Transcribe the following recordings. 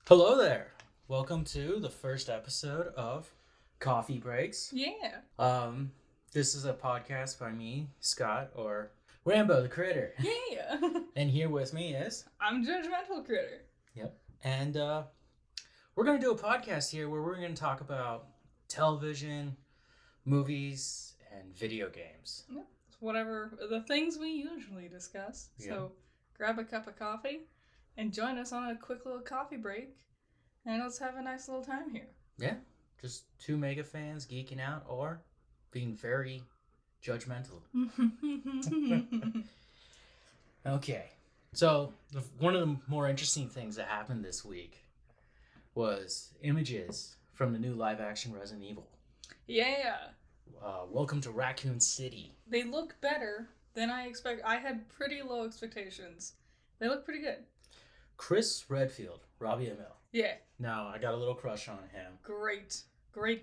Hello there. Welcome to the first episode of Coffee Breaks. Yeah. This is a podcast by me, Scott, or Rambo the Critter. Yeah. And here with me is I'm Judgemental Critter. Yep. And we're gonna do a podcast here where we're gonna talk about television, movies, and video games. Yep. Whatever the things we usually discuss. Yeah. So grab a cup of coffee and join us on a quick little coffee break, and let's have a nice little time here. Yeah. Just two mega fans geeking out or being very judgmental. Okay. So one of the more interesting things that happened this week was images from the new live-action Resident Evil. Yeah. Welcome to Raccoon City. They look better than I expect. I had pretty low expectations. They look pretty good. Chris Redfield, Robbie Amell. Yeah. Now, I got a little crush on him. Great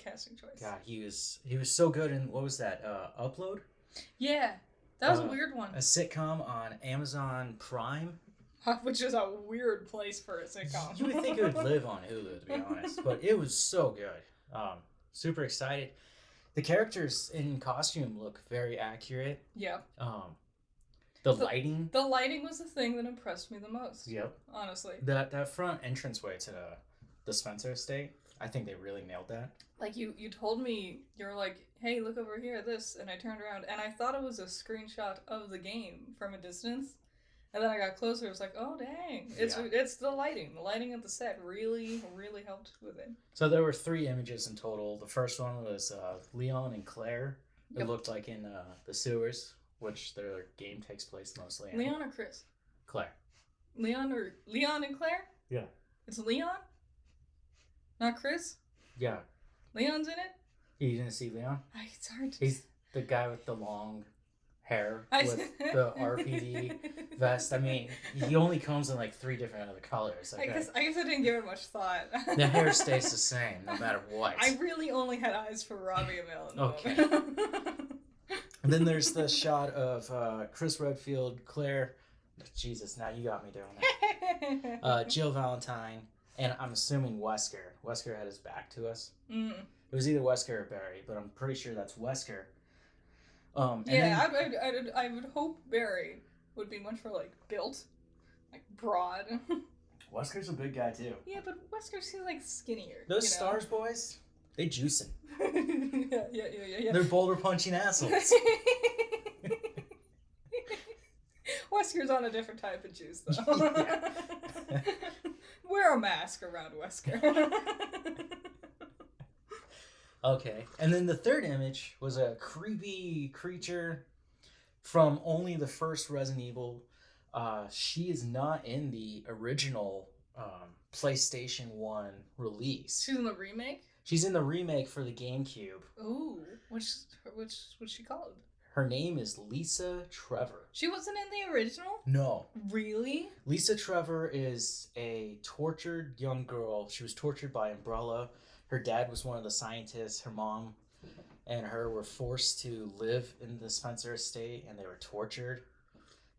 casting choice. God, he was so good in, what was that, Upload? Yeah. That was a weird one. A sitcom on Amazon Prime. Which is a weird place for a sitcom. You would think it would live on Hulu, to be honest. But it was so good. Super excited. The characters in costume look very accurate. Yeah. The lighting. The lighting was the thing that impressed me the most. Yep. Honestly. That front entranceway to the Spencer estate, I think they really nailed that. Like you told me, you were like, hey, look over here, this, and I turned around and I thought it was a screenshot of the game from a distance. And then I got closer, it was like, oh dang. It's the lighting. The lighting of the set really, really helped with it. So there were 3 images in total. The first one was Leon and Claire. It looked like in the sewers, which their game takes place mostly in. Leon or Chris? Claire. Leon and Claire? Yeah. It's Leon? Not Chris? Yeah. Leon's in it? You didn't see Leon? It's hard to He's the guy with the long hair with the RPD vest. I mean, he only comes in like 3 different other colors. Okay? I guess I didn't give it much thought. The hair stays the same no matter what. I really only had eyes for Robbie Amell. Okay. And then there's the shot of Chris Redfield, Claire. Jesus, now you got me doing that. Jill Valentine, and I'm assuming Wesker. Wesker had his back to us. Mm. It was either Wesker or Barry, but I'm pretty sure that's Wesker. I would hope Barry would be much more like built, like broad. Wesker's a big guy too. Yeah, but Wesker seems like skinnier. Those Stars boys, they juicing. yeah. They're boulder punching assholes. Wesker's on a different type of juice though. Wear a mask around Wesker. Okay, and then the third image was a creepy creature from only the first Resident Evil. She is not in the original PlayStation 1 release. She's in the remake? She's in the remake for the GameCube. Ooh, what's she called? Her name is Lisa Trevor. She wasn't in the original? No. Really? Lisa Trevor is a tortured young girl. She was tortured by Umbrella. Her dad was one of the scientists. Her mom and her were forced to live in the Spencer estate, and they were tortured.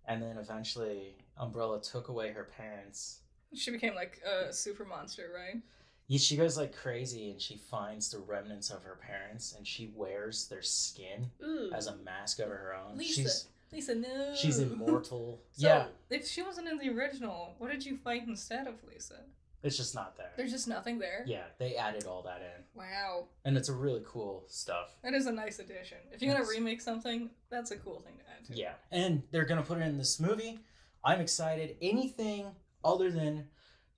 And then eventually, Umbrella took away her parents. She became like a super monster, right? Yeah, she goes like crazy, and she finds the remnants of her parents, and she wears their skin as a mask over her own. Lisa, no. She's immortal. So, yeah. If she wasn't in the original, what did you fight instead of Lisa? It's just not there. There's just nothing there? Yeah, they added all that in. Wow. And it's a really cool stuff. That is a nice addition. If you're going to remake something, that's a cool thing to add to. Yeah, and they're going to put it in this movie. I'm excited. Anything other than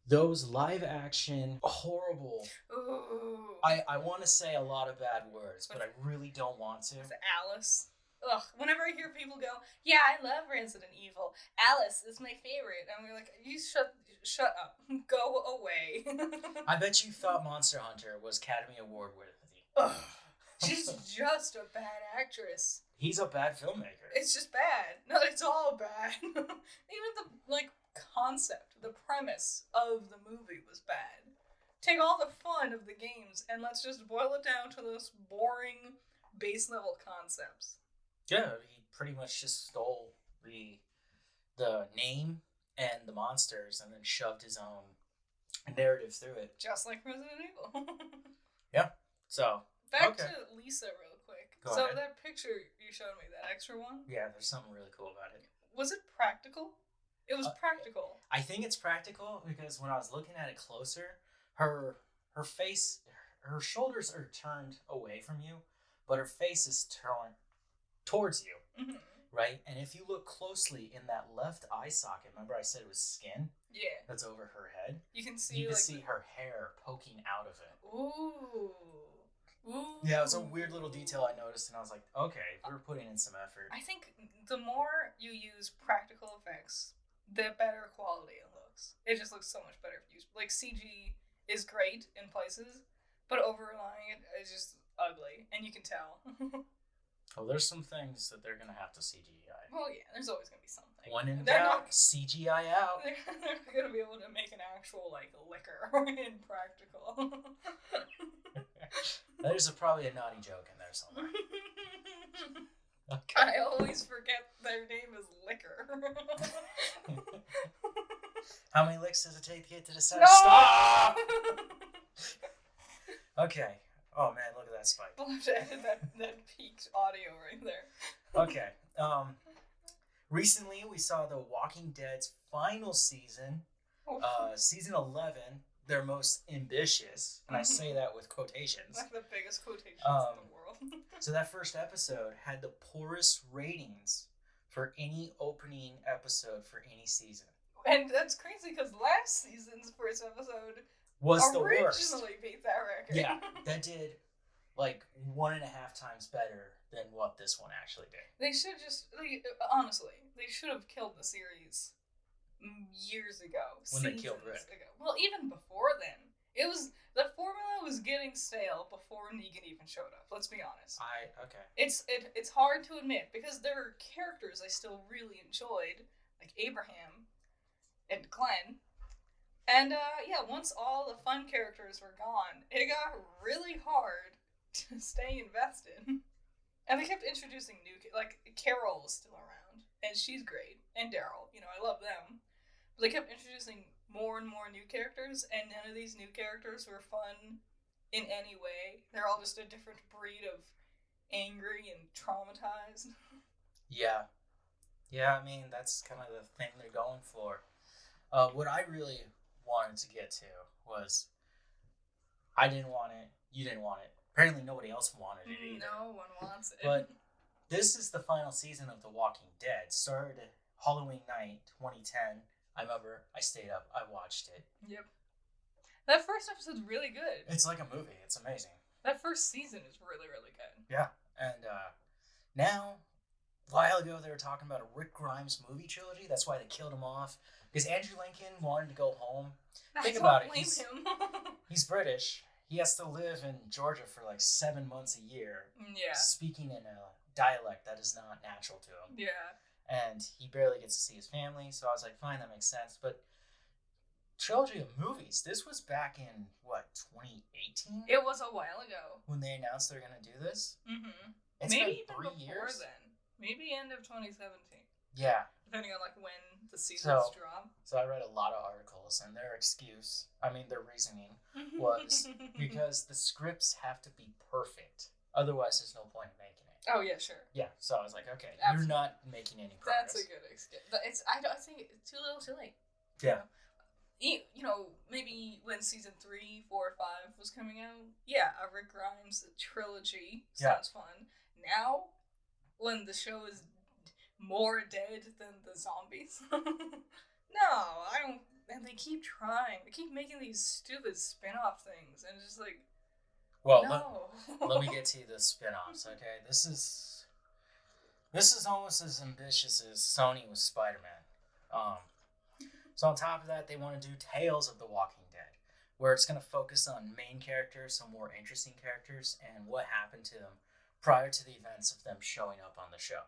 those live action horrible. Ooh. I want to say a lot of bad words, but I really don't want to. With Alice. Ugh, whenever I hear people go, yeah, I love Resident Evil. Alice is my favorite. And we're like, you shut up. Go away. I bet you thought Monster Hunter was Academy Award worthy. Ugh. She's just a bad actress. He's a bad filmmaker. It's just bad. No, it's all bad. Even the, concept, the premise of the movie was bad. Take all the fun of the games and let's just boil it down to those boring base level concepts. Yeah, he pretty much just stole the name and the monsters and then shoved his own narrative through it. Just like Resident Evil. Yeah. So back to Lisa real quick. Go ahead. That picture you showed me, that extra one. Yeah, there's something really cool about it. Was it practical? It was practical. I think it's practical because when I was looking at it closer, her face, her shoulders are turned away from you, but her face is turned towards you, Mm-hmm. right? And if you look closely in that left eye socket, remember I said it was skin? Yeah. That's over her head. You can see. You can see her hair poking out of it. Ooh. Ooh. Yeah, it was a weird little detail I noticed, and I was like, okay, we're putting in some effort. I think the more you use practical effects, the better quality it looks. It just looks so much better if you use, like, CG is great in places, but overlying it is just ugly, and you can tell. Well, there's some things that they're gonna have to CGI. Well, yeah, there's always gonna be something. When in They're doubt, CGI out. They're not gonna be able to make an actual, like, liquor in practical. There's probably a naughty joke in there somewhere. Okay. I always forget their name is Liquor. How many licks does it take to get to the center? No! Stop! Okay. Oh man, look at that spike. We'll have to edit that peaked audio right there. Okay. Recently we saw The Walking Dead's final season, season 11, their most ambitious, and I say that with quotations. Like the biggest quotations in the world. So that first episode had the poorest ratings for any opening episode for any season. And that's crazy because last season's first episode was the worst. Originally beat that record. Yeah, that did like 1.5 times better than what this one actually did. They should honestly, they should have killed the series years ago. When they killed Rick. Well, even before then. The formula was getting stale before Negan even showed up. Let's be honest. Okay. It's hard to admit because there are characters I still really enjoyed, like Abraham and Glenn. And once all the fun characters were gone, it got really hard to stay invested. And they kept introducing new, like Carol was still around, and she's great, and Daryl. I love them. But they kept introducing more and more new characters, and none of these new characters were fun in any way. They're all just a different breed of angry and traumatized. Yeah. I mean, that's kind of the thing they're going for. What I really wanted to get to was, I didn't want it, you didn't want it. Apparently nobody else wanted it either. No one wants it. But this is the final season of The Walking Dead. Started Halloween night, 2010. I remember I stayed up, I watched it. Yep. That first episode's really good. It's like a movie. It's amazing. That first season is really, really good. Yeah. And now, a while ago, they were talking about a Rick Grimes movie trilogy. That's why they killed him off. Because Andrew Lincoln wanted to go home. Think about it. He's British. He has to live in Georgia for like 7 months a year. Yeah. Speaking in a dialect that is not natural to him. Yeah. And he barely gets to see his family. So I was like, fine, that makes sense. But trilogy of movies. This was back in, 2018? It was a while ago. When they announced they're going to do this? Mm-hmm. It's maybe been even 3 before years? then. Maybe end of 2017. Yeah. Depending on when the seasons drop. So I read a lot of articles, and their reasoning was because the scripts have to be perfect. Otherwise, there's no point in making it. Oh, yeah, sure. Yeah, so I was like, okay, Absolutely. you're not making any progress. That's a good excuse. I think it's too little too late. Yeah. Maybe when season 3, 4, 5 was coming out, a Rick Grimes trilogy sounds fun. Now, when the show is more dead than the zombies, no, I don't. And they keep trying. They keep making these stupid spin-off things, and it's just like, well, no. let me get to the spin-offs, okay? This is almost as ambitious as Sony with Spider-Man. So on top of that, they want to do Tales of the Walking Dead, where it's going to focus on main characters, some more interesting characters, and what happened to them prior to the events of them showing up on the show.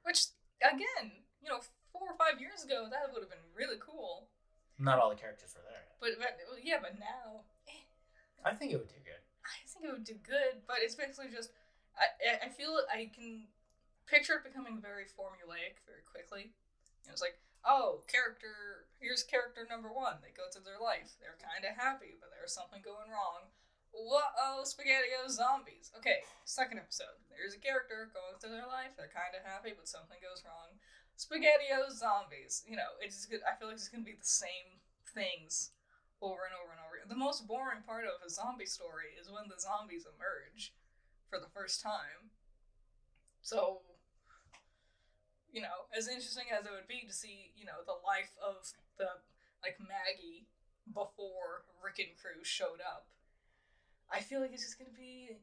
Which, again, 4 or 5 years ago, that would have been really cool. Not all the characters were there. But now... I think it would do good. I think it would do good, but it's basically just... I feel I can picture it becoming very formulaic very quickly. It's like, here's character number one. They go through their life. They're kind of happy, but there's something going wrong. Whoa, SpaghettiOs zombies. Okay, second episode. There's a character going through their life. They're kind of happy, but something goes wrong. SpaghettiOs zombies. You know, it's good. I feel like it's gonna be the same things over and over and over. The most boring part of a zombie story is when the zombies emerge for the first time. So, you know, as interesting as it would be to see, you know, the life of the, like, Maggie before Rick and crew showed up, I feel like it's just gonna be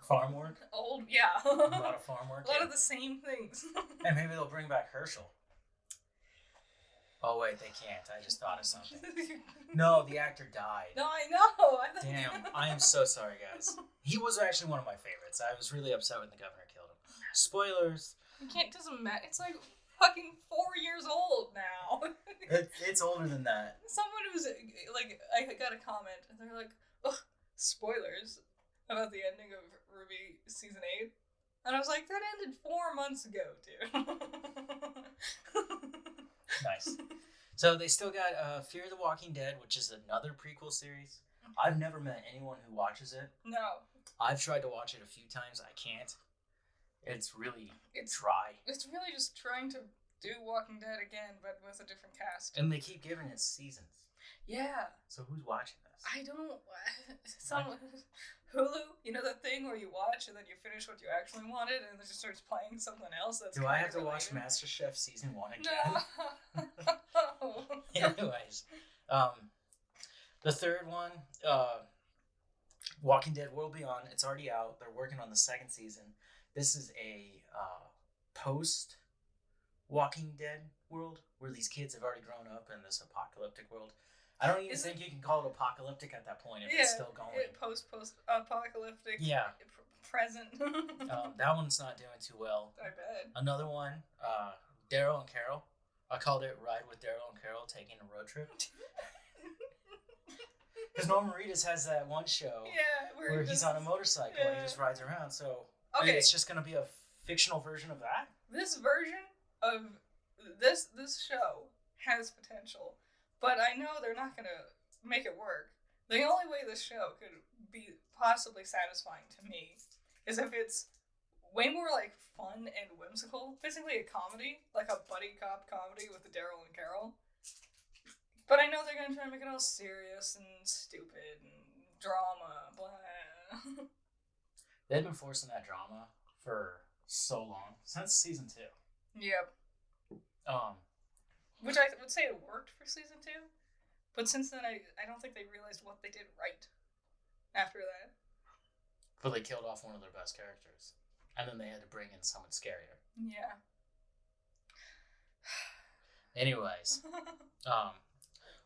farm work. Old, yeah. A lot of farm work. A lot of the same things. And maybe they'll bring back Herschel. Oh wait, they can't. I just thought of something. No, the actor died. No, I know. Damn, I am so sorry, guys. He was actually one of my favorites. I was really upset when the governor killed him. Spoilers. You can't. Doesn't matter. It's like fucking 4 years old now. It's older than that. Someone was like, I got a comment, and they're like, "Ugh, spoilers about the ending of Ruby season 8," and I was like, "That ended 4 months ago, dude." Nice. So they still got Fear the Walking Dead, which is another prequel series. I've never met anyone who watches it. No. I've tried to watch it a few times. I can't. It's really dry. It's really just trying to do Walking Dead again, but with a different cast. And they keep giving it seasons. Yeah. So who's watching this? I don't. Hulu, you know that thing where you watch and then you finish what you actually wanted and it just starts playing something else that's Do I have to watch MasterChef season 1 again? No. Anyways, the third one, Walking Dead World Beyond, it's already out. They're working on the second season. This is a post Walking Dead world where these kids have already grown up in this apocalyptic world. I don't even think you can call it apocalyptic at that point if it's still going. Post-apocalyptic. Yeah. Present. That one's not doing too well. I bet. Another one, Daryl and Carol. I called it Ride with Daryl and Carol Taking a Road Trip. Because Norman Reedus has that one show where he's on a motorcycle and he just rides around. So it's just going to be a fictional version of that? This version of this show has potential. But I know they're not going to make it work. The only way this show could be possibly satisfying to me is if it's way more, like, fun and whimsical. Basically a comedy, like a buddy cop comedy with Daryl and Carol. But I know they're going to try to make it all serious and stupid and drama, blah. They've been forcing that drama for so long. Since season 2. Yep. Which I would say it worked for season 2, but since then I don't think they realized what they did right after that. But they killed off one of their best characters, and then they had to bring in someone scarier. Yeah. Anyways,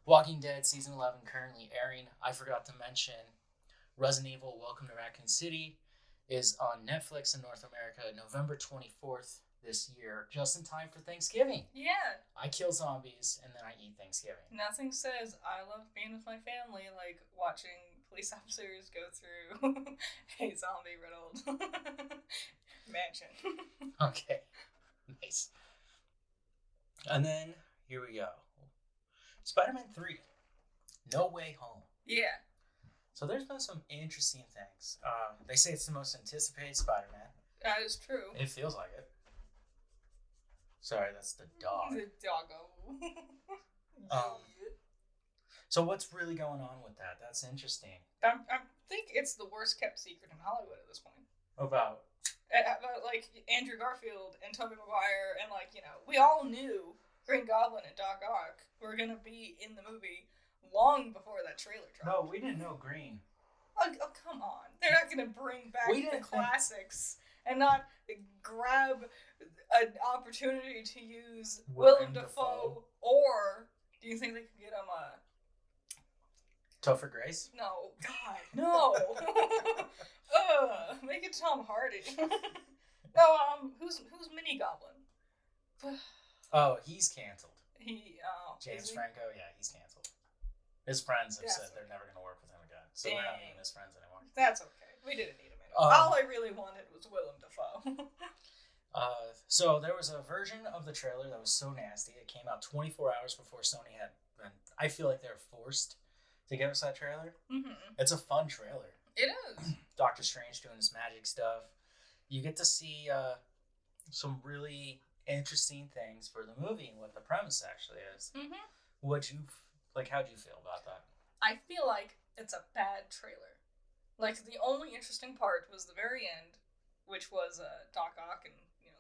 Walking Dead season 11 currently airing. I forgot to mention Resident Evil: Welcome to Raccoon City is on Netflix in North America November 24th. This year, just in time for Thanksgiving. Yeah. I kill zombies and then I eat Thanksgiving. Nothing says I love being with my family like watching police officers go through a zombie-riddled mansion. Okay. Nice. And then, here we go. Spider-Man 3. No Way Home. Yeah. So there's been some interesting things. They say it's the most anticipated Spider-Man. That is true. It feels like it. Sorry, that's the dog. The doggo. So what's really going on with that? That's interesting. I think it's the worst kept secret in Hollywood at this point. About like Andrew Garfield and Tobey Maguire and like, you know, we all knew Green Goblin and Doc Ock were gonna be in the movie long before that trailer dropped. No, we didn't know Green. Oh, come on. They're not gonna bring back the classics and not grab an opportunity to use Willem Dafoe, or do you think they could get him Topher Grace? No, God, no. Make it Tom Hardy. No, who's Mini Goblin? Oh, he's canceled. James Franco, yeah, he's canceled. His friends have said they're never gonna work with him again, so they're not even his friends anymore. That's okay. We didn't need him anymore. All I really wanted was Willem Dafoe. So there was a version of the trailer that was so nasty. It came out 24 hours before Sony had been. I feel like they're forced to give us that trailer. Mm-hmm. It's a fun trailer. It is. Doctor Strange doing his magic stuff. You get to see some really interesting things for the movie and what the premise actually is. Mm-hmm. How'd you feel about that? I feel like it's a bad trailer. Like, the only interesting part was the very end, which was Doc Ock and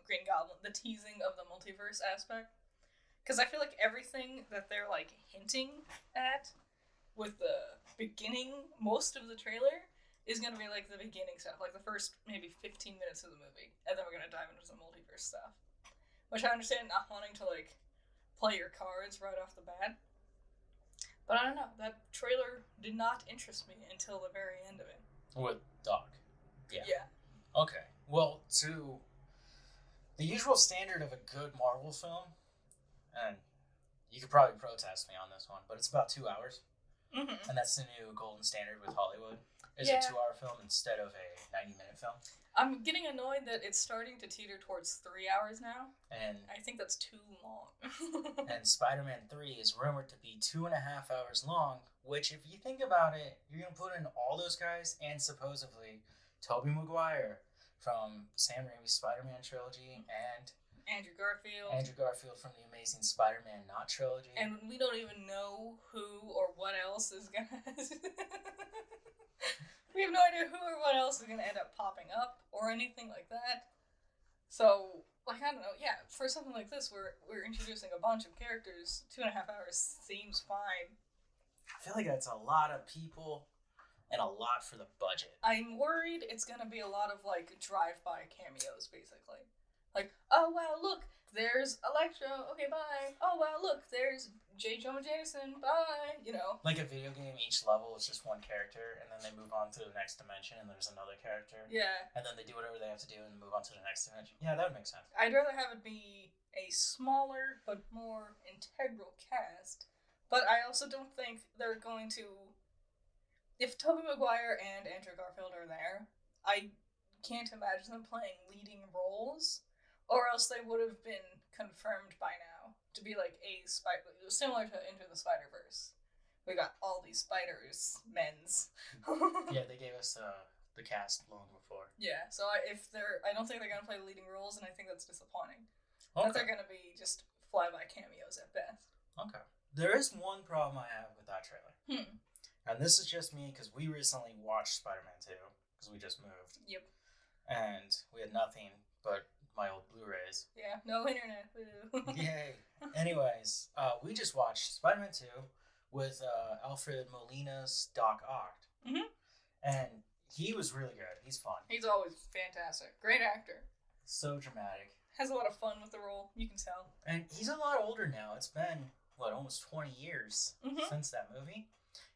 Green Goblin, the teasing of the multiverse aspect. Because I feel like everything that they're like hinting at with the beginning, most of the trailer is going to be like the beginning stuff, like the first maybe 15 minutes of the movie, and then we're going to dive into some multiverse stuff. Which I understand not wanting to like play your cards right off the bat. But I don't know, that trailer did not interest me until the very end of it. With Doc. Yeah. Okay. Well, to the usual standard of a good Marvel film, and you could probably protest me on this one, but it's about 2 hours. Mm-hmm. And that's the new golden standard with Hollywood. Is Yeah. a 2-hour film instead of a 90-minute film. I'm getting annoyed that it's starting to teeter towards 3 hours now. And I think that's too long. and Spider-Man 3 is rumored to be 2.5 hours long, which, if you think about it, you're going to put in all those guys and supposedly Tobey Maguire from Sam Raimi's Spider-Man trilogy and Andrew Garfield. Andrew Garfield from the Amazing Spider-Man Not trilogy. And we don't even know who or what else is gonna... We have no idea who or what else is gonna end up popping up or anything like that. So, like, I don't know, yeah, for something like this, we're introducing a bunch of characters. 2.5 hours seems fine. I feel like that's a lot of people and a lot for the budget. I'm worried it's gonna be a lot of, like, drive-by cameos, basically. Like, oh, wow, look, there's Electro, okay, bye. Oh, wow, look, there's J. Jonah Jameson, bye, Like a video game, each level is just one character, and then they move on to the next dimension, and there's another character. Yeah. And then they do whatever they have to do and move on to the next dimension. Yeah, that would make sense. I'd rather have it be a smaller but more integral cast. But I also don't think they're going to... If Tobey Maguire and Andrew Garfield are there, I can't imagine them playing leading roles, or else they would have been confirmed by now to be like a spider, similar to Into the Spider-Verse. We got all these spiders, men's. Yeah, they gave us the cast long before. Yeah, so I don't think they're gonna play leading roles, and I think that's disappointing. Okay. That they're gonna be just flyby cameos at best. Okay. There is one problem I have with that trailer. And this is just me because we recently watched Spider-Man 2 because we just moved. Yep. And we had nothing but my old Blu-rays. Yeah, no internet. Yay. Anyways, we just watched Spider-Man 2 with Alfred Molina's Doc Ock. Mm-hmm. And he was really good. He's fun. He's always fantastic. Great actor. So dramatic. Has a lot of fun with the role, you can tell. And he's a lot older now. It's been, almost 20 years since that movie.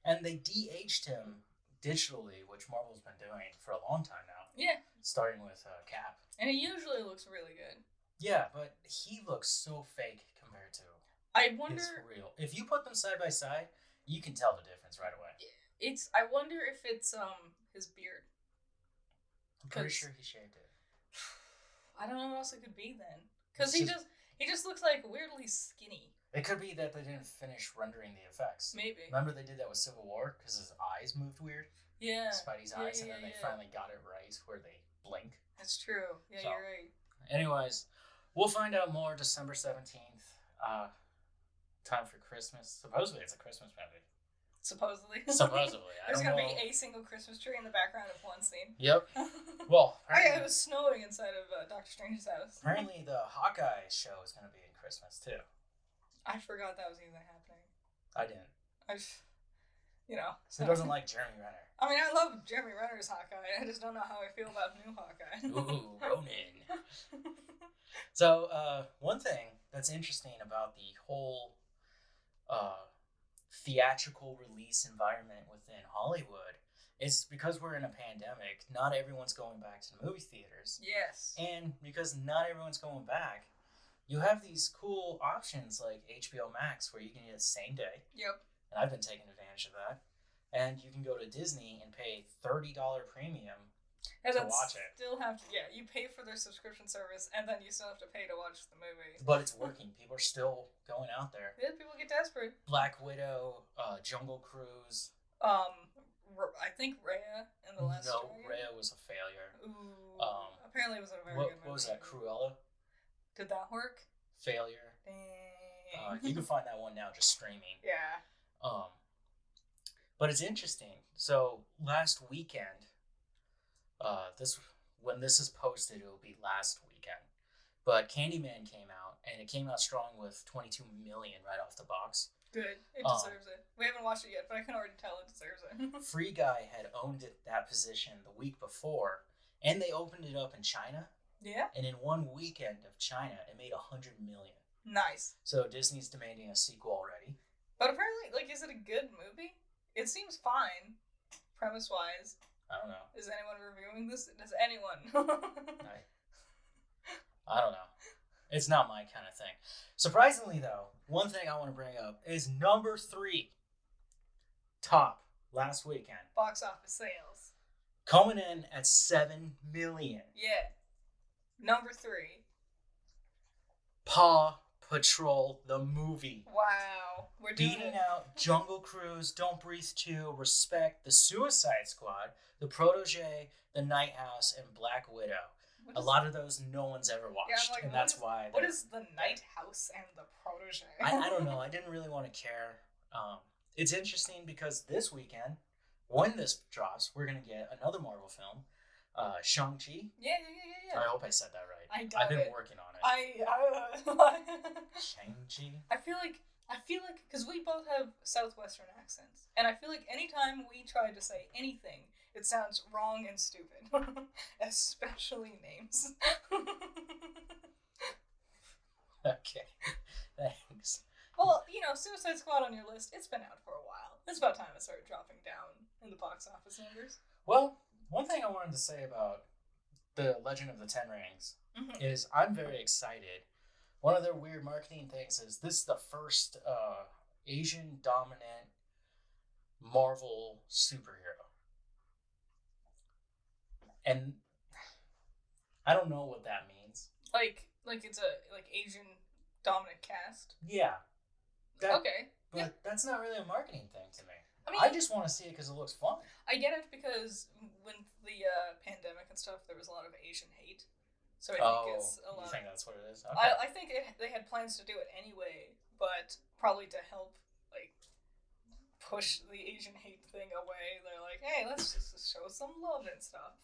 And they de-aged him digitally, which Marvel's been doing for a long time now. Yeah. Starting with Cap. And he usually looks really good. Yeah, but he looks so fake compared to I wonder... his real. If you put them side by side, you can tell the difference right away. I wonder if it's his beard. I'm pretty sure he shaved it. I don't know what else it could be then. Because he just looks like weirdly skinny. It could be that they didn't finish rendering the effects. Maybe. Remember they did that with Civil War because his eyes moved weird? Yeah. Spidey's eyes, and then they finally got it right where they blink. That's true. Yeah, so, you're right. Anyways, we'll find out more December 17th. Time for Christmas. Supposedly it's a Christmas movie. Supposedly. There's going to be a single Christmas tree in the background of one scene. Yep. Well, it was snowing inside of Doctor Strange's house. Apparently the Hawkeye show is going to be in Christmas, too. I forgot that was even happening. I didn't. So who doesn't like Jeremy Renner? I mean, I love Jeremy Renner's Hawkeye. I just don't know how I feel about new Hawkeye. Ooh, Ronin. So, one thing that's interesting about the whole theatrical release environment within Hollywood is because we're in a pandemic, not everyone's going back to the movie theaters. Yes. And because not everyone's going back, you have these cool options like HBO Max where you can get it same day. Yep. And I've been taking advantage of that. And you can go to Disney and pay $30 premium And to then watch it. Still have to, you pay for their subscription service, and then you still have to pay to watch the movie. But it's working. People are still going out there. Yeah, people get desperate. Black Widow, Jungle Cruise. I think Rhea in the last. No, Rhea was a failure. Ooh. Apparently, it was a very good movie. What was that? Cruella. Did that work? Failure. Dang. You can find that one now just streaming. Yeah. But it's interesting. So last weekend, when this is posted, it will be last weekend. But Candyman came out, and it came out strong with 22 million right off the box. Good. It deserves it. We haven't watched it yet, but I can already tell it deserves it. Free Guy had owned that position the week before, and they opened it up in China. Yeah. And in one weekend of China, it made 100 million. Nice. So Disney's demanding a sequel already. But apparently, is it a good movie? It seems fine, premise-wise. I don't know. Is anyone reviewing this? Does anyone? I don't know. It's not my kind of thing. Surprisingly, though, one thing I want to bring up is number 3 top last weekend. Box office sales. Coming in at 7 million. Yeah. Number 3. Paw Patrol, the movie. Wow. We're doing Beating out Jungle Cruise, Don't Breathe 2, Respect, The Suicide Squad, The Protege, The Night House, and Black Widow. A lot of those no one's ever watched, and that's why. What is The Night House and The Protege? I don't know. I didn't really want to care. It's interesting because this weekend, when this drops, we're going to get another Marvel film, Shang-Chi. Yeah. I hope I said that right. I've been working on it. Shang-Chi? I feel like, because we both have Southwestern accents, and I feel like anytime we try to say anything, it sounds wrong and stupid. Especially names. Okay. Thanks. Well, Suicide Squad on your list, it's been out for a while. It's about time it started dropping down in the box office numbers. Well, one thing I wanted to say about the Legend of the Ten Rings is I'm very excited. One of their weird marketing things is this is the first Asian-dominant Marvel superhero. And I don't know what that means. Like it's a Asian dominant cast? Yeah. Okay. But that's not really a marketing thing to me. I mean, I just want to see it because it looks fun. I get it because when the pandemic and stuff, there was a lot of Asian hate. So I think it's a lot. You think that's what it is? Okay. I think they had plans to do it anyway, but probably to help push the Asian hate thing away. They're like, hey, let's just show some love and stuff.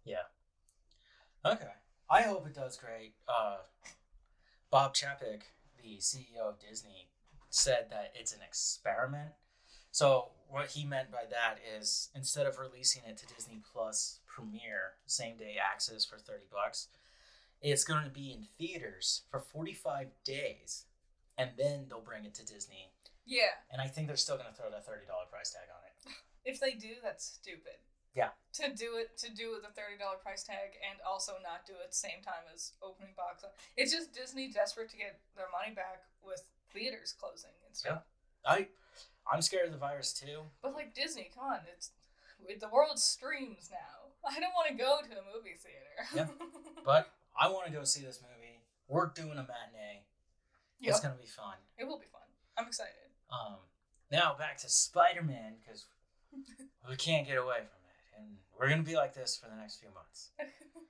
Yeah. Okay. I hope it does great. Bob Chapek, the CEO of Disney, said that it's an experiment. So what he meant by that is instead of releasing it to Disney Plus Premiere, same day access for $30, it's going to be in theaters for 45 days, and then they'll bring it to Disney. Yeah. And I think they're still going to throw that $30 price tag on it. If they do, that's stupid. Yeah. To do it with a $30 price tag and also not do it same time as opening box. It's just Disney desperate to get their money back with theaters closing and stuff. Yeah. I'm scared of the virus too. But Disney, come on, the world streams now. I don't want to go to a movie theater. Yeah. But I want to go see this movie. We're doing a matinee. Yep. It's gonna be fun. It will be fun. I'm excited. Now back to Spider-Man because we can't get away from it, and we're gonna be like this for the next few months.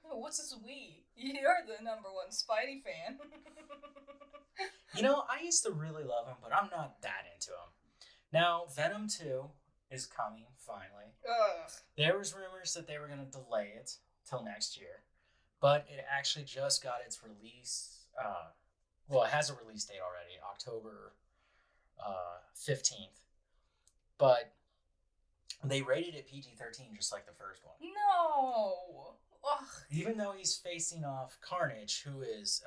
What's this we? You're the number one Spidey fan. I used to really love him, but I'm not that into him. Now, Venom 2 is coming, finally. Ugh. There was rumors that they were going to delay it till next year, but it actually just got its release. It has a release date already, October 15th. But they rated it PG-13 just like the first one. No! Ugh. Even though he's facing off Carnage, who is...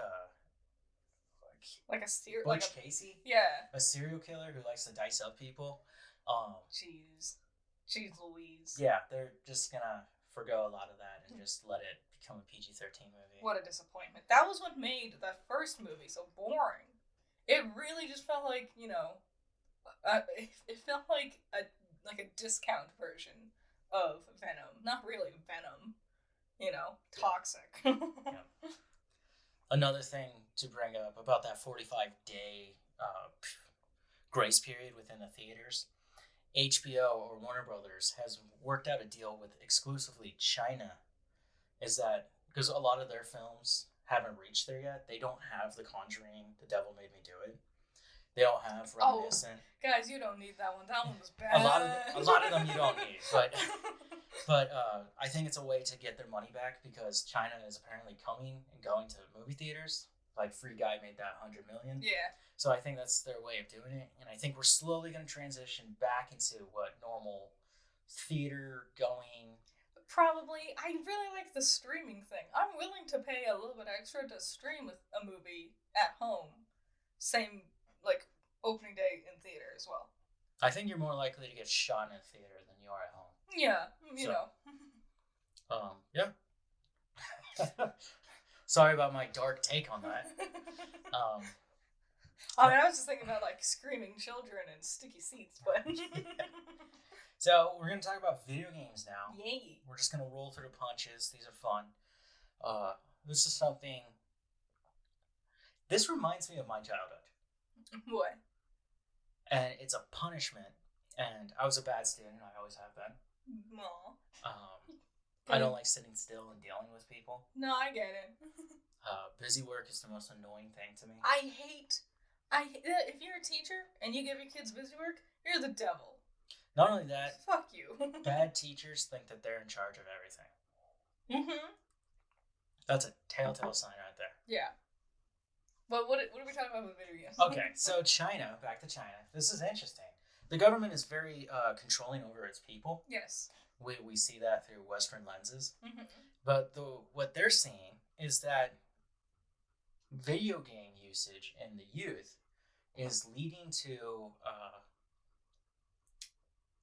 Butch Casey? Yeah. A serial killer who likes to dice up people. Jeez Louise. Yeah, they're just gonna forgo a lot of that and just let it become a PG-13 movie. What a disappointment. That was what made that first movie so boring. It really just felt like, it felt like a discount version of venom. Not really venom. Toxic. Yeah. Another thing to bring up about that 45-day grace period within the theaters, HBO or Warner Brothers has worked out a deal with exclusively China. Is that because a lot of their films haven't reached there yet? They don't have The Conjuring, The Devil Made Me Do It. They don't have Reminiscent. Guys, you don't need that one. That one was bad. A lot of them you don't need, but I think it's a way to get their money back because China is apparently coming and going to movie theaters. Like Free Guy made that $100 million. Yeah. So I think that's their way of doing it, and I think we're slowly going to transition back into what normal theater going. Probably. I really like the streaming thing. I'm willing to pay a little bit extra to stream a movie at home. Same, like, opening day in theater as well. I think you're more likely to get shot in a theater than you are at home. Yeah, you know. Yeah. Sorry about my dark take on that. I mean, I was just thinking about, like, screaming children and sticky seats, but... So, we're going to talk about video games now. Yay. We're just going to roll through the punches. These are fun. This is something... This reminds me of my childhood. What? And it's a punishment. And I was a bad student. I always have been. Aww. I don't like sitting still and dealing with people. No, I get it. Busy work is the most annoying thing to me. I hate if you're a teacher and you give your kids busy work, you're the devil. Not only that, fuck you. Bad teachers think that they're in charge of everything. Mm-hmm. That's a telltale sign right there. Yeah. But what are we talking about with video games? Okay, so China, back to China. This is interesting. The government is very controlling over its people. Yes. We see that through Western lenses. Mm-hmm. But what they're seeing is that video game usage in the youth is leading to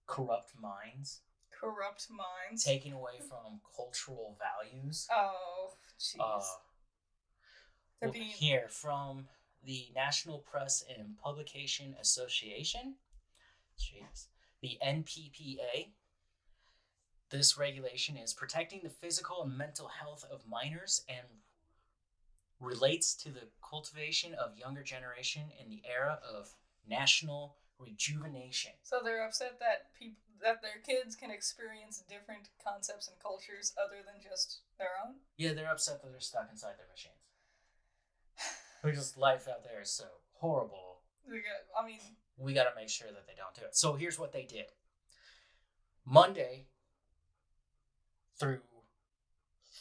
corrupt minds. Corrupt minds. Taking away from cultural values. Oh, jeez. Here, from the National Press and Publication Association, the NPPA, this regulation is protecting the physical and mental health of minors and relates to the cultivation of younger generation in the era of national rejuvenation. So they're upset that that their kids can experience different concepts and cultures other than just their own? Yeah, they're upset that they're stuck inside their machines. Because life out there is so horrible. We gotta make sure that they don't do it. So here's what they did. Monday through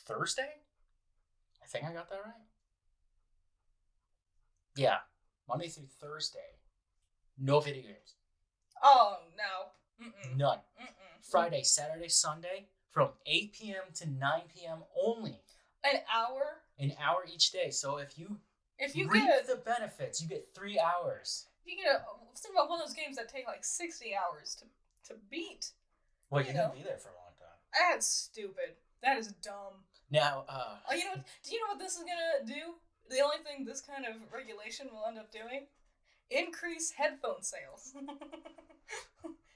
Thursday? I think I got that right. Yeah, Monday through Thursday. No video games. Oh, no. Mm-mm. None. Mm-mm. Friday, Saturday, Sunday, from 8 p.m. to 9 p.m. only. An hour? An hour each day. So if you reap get the benefits, you get 3 hours. You get think about one of those games that take like 60 hours to beat. Well, you're going to be there for a long time. That's stupid. That is dumb. Now, do you know what this is going to do? The only thing this kind of regulation will end up doing? Increase headphone sales.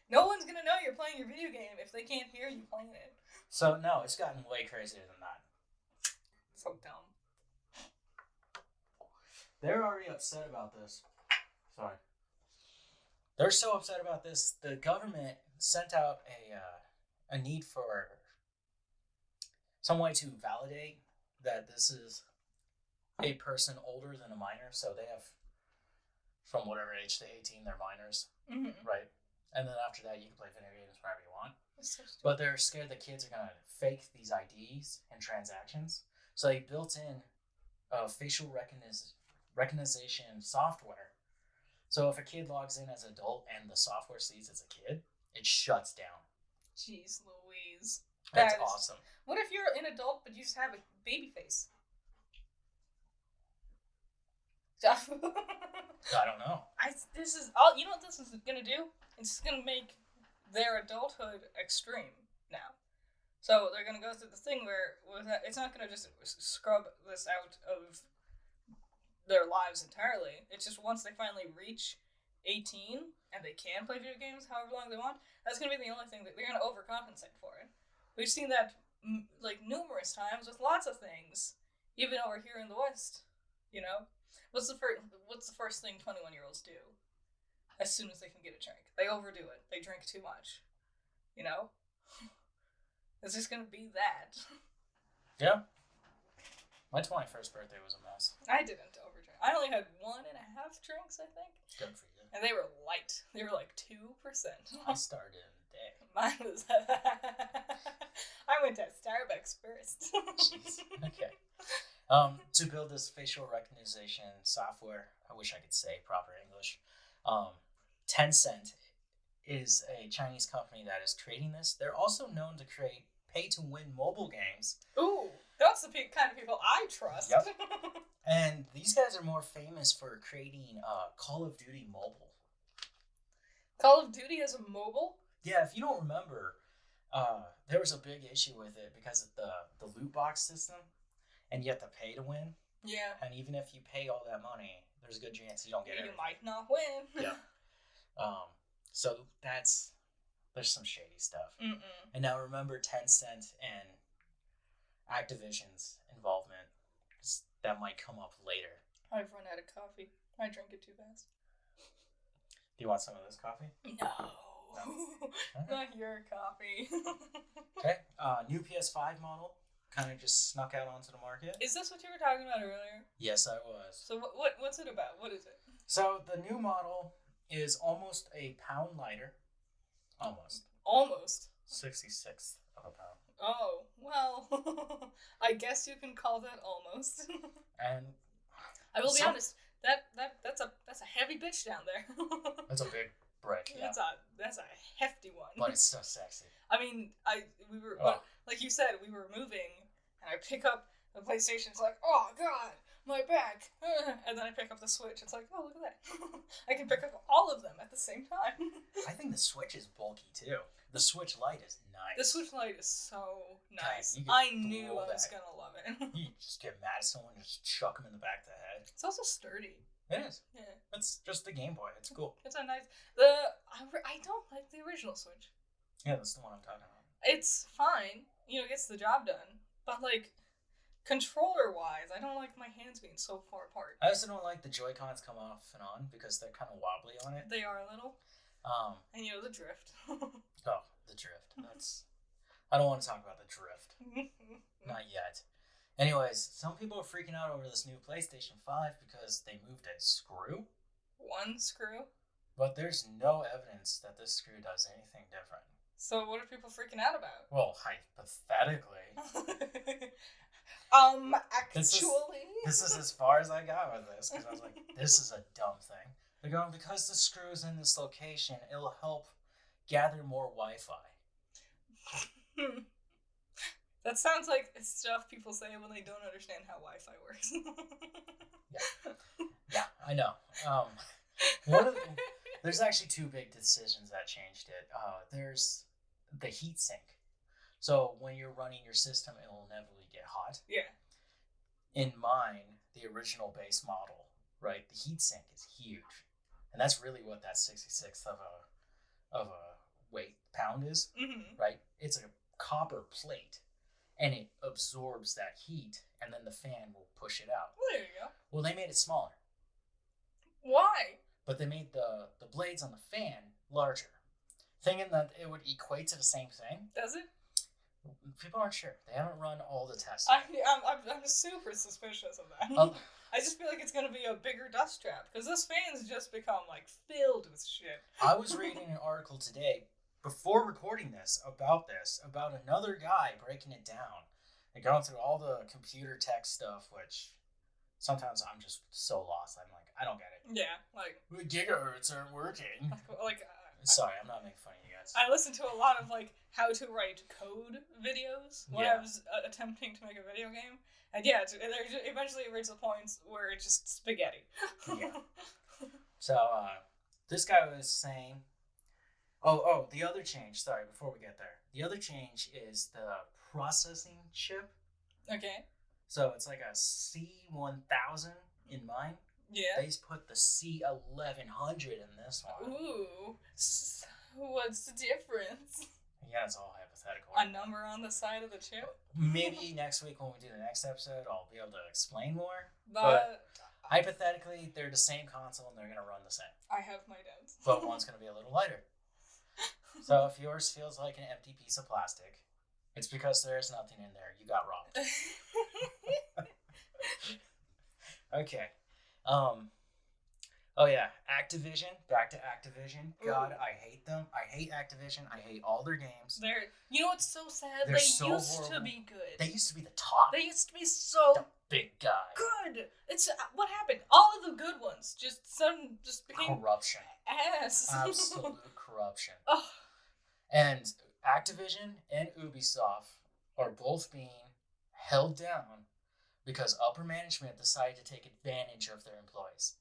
No one's going to know you're playing your video game if they can't hear you playing it. So, no, it's gotten way crazier than that. So dumb. They're already upset about this. Sorry. They're so upset about this, the government sent out a need for some way to validate that this is a person older than a minor. So they have, from whatever age to 18, they're minors. Mm-hmm. Right? And then after that, you can play video games wherever you want. So but they're scared the kids are going to fake these IDs and transactions. So they built in facial recognition software. So if a kid logs in as an adult and the software sees as a kid, it shuts down. Jeez Louise. That's awesome. What if you're an adult but you just have a baby face? I don't know. You know what this is gonna do? It's gonna make their adulthood extreme now. So they're gonna go through the thing where it's not gonna just scrub this out of their lives entirely. It's just once they finally reach 18 and they can play video games however long they want, that's going to be the only thing that they're going to overcompensate for it. We've seen that like numerous times with lots of things, even over here in the West. You know, what's the first thing 21-year-olds do as soon as they can get a drink? They overdo it. They drink too much. You know, it's just going to be that. Yeah. My 21st birthday was a mess. I didn't overdrink. I only had 1.5 drinks, I think. Good for you. And they were light. They were like 2%. I started in the day. Mine was... I went to Starbucks first. Jeez. Okay. To build this facial recognition software, I wish I could say proper English, Tencent is a Chinese company that is creating this. They're also known to create pay-to-win mobile games. Ooh, that's the kind of people I trust. Yep. And these guys are more famous for creating Call of Duty Mobile. Call of Duty as a mobile? Yeah, if you don't remember, there was a big issue with it because of the loot box system, and you have to pay to win. Yeah. And even if you pay all that money, there's a good chance you don't get it. You might not win. Yeah. So there's some shady stuff. Mm-mm. And now remember Tencent and Activision's involvement. That might come up later. I've run out of coffee. I drink it too fast. Do you want some of this coffee? No. Not your coffee. Okay. New PS5 model kind of just snuck out onto the market. Is this what you were talking about earlier? Yes, I was. So what's it about? What is it? So the new model is almost a pound lighter. Almost. 66th of a pound. Oh, well, I guess you can call that almost. And I will be honest, that's a heavy bitch down there. That's a big brick. Yeah. That's a hefty one. But it's so sexy. I mean, like you said, we were moving, and I pick up the PlayStation. It's like, oh god, my back. And then I pick up the Switch. It's like, oh, look at that. I can pick up all of them at the same time. I think the Switch is bulky too. The Switch Lite is nice. The Switch Lite is so nice. God, I knew I was going to love it. You just get mad at someone and just chuck them in the back of the head. It's also sturdy. It is. Yeah. It's just the Game Boy. It's cool. It's a nice... I don't like the original Switch. Yeah, that's the one I'm talking about. It's fine. You know, it gets the job done. But, like, controller-wise, I don't like my hands being so far apart. I also don't like the Joy-Cons come off and on because they're kind of wobbly on it. They are a little. And, you know, the drift. Oh, the drift. I don't want to talk about the drift. Not yet. Anyways, some people are freaking out over this new PlayStation 5 because they moved a screw. One screw? But there's no evidence that this screw does anything different. So what are people freaking out about? Well, hypothetically. Actually. This is as far as I got with this, because I was like, this is a dumb thing. They're going, because the screw's in this location, it'll help gather more Wi-Fi. That sounds like stuff people say when they don't understand how Wi-Fi works. Yeah, I know. There's actually two big decisions that changed it. There's the heat sink. So when you're running your system, it will inevitably get hot. Yeah. In mine, the original base model, right, the heat sink is huge. And that's really what that 66th of a weight pound is, right? It's a copper plate, and it absorbs that heat, and then the fan will push it out. Well, there you go. Well, they made it smaller. Why? But they made the blades on the fan larger, thinking that it would equate to the same thing. Does it? People aren't sure. They haven't run all the tests. I'm super suspicious of that. I just feel like it's going to be a bigger dust trap, because this fan's just become, like, filled with shit. I was reading an article today, before recording this, about another guy breaking it down and going through all the computer tech stuff, which sometimes I'm just so lost. I'm like, I don't get it. Yeah, like... Gigahertz aren't working. Like Sorry, I'm not making fun of you guys. I listened to a lot of, like, how to write code videos when I was attempting to make a video game. And yeah, eventually it reached the point where it's just spaghetti. Yeah. So, this guy was saying... Oh, the other change, sorry, before we get there. The other change is the processing chip. Okay. So it's like a C1000 in mine. Yeah. They put the C1100 in this one. Ooh. What's the difference? Yeah, it's all hypothetical. A number on the side of the chip? Maybe next week when we do the next episode, I'll be able to explain more. But hypothetically, they're the same console and they're going to run the same. I have my doubts. But one's going to be a little lighter. So if yours feels like an empty piece of plastic, it's because there's nothing in there. You got robbed. Okay. Oh yeah, Activision. Back to Activision. God, I hate them. I hate Activision. I hate all their games. You know what's so sad? They're They so used horrible. to be good. They used to be the top. They used to be so The big guy. good. It's what happened. All of the good ones just became Corruption. ass. Absolute corruption. Oh. And Activision and Ubisoft are both being held down because upper management decided to take advantage of their employees.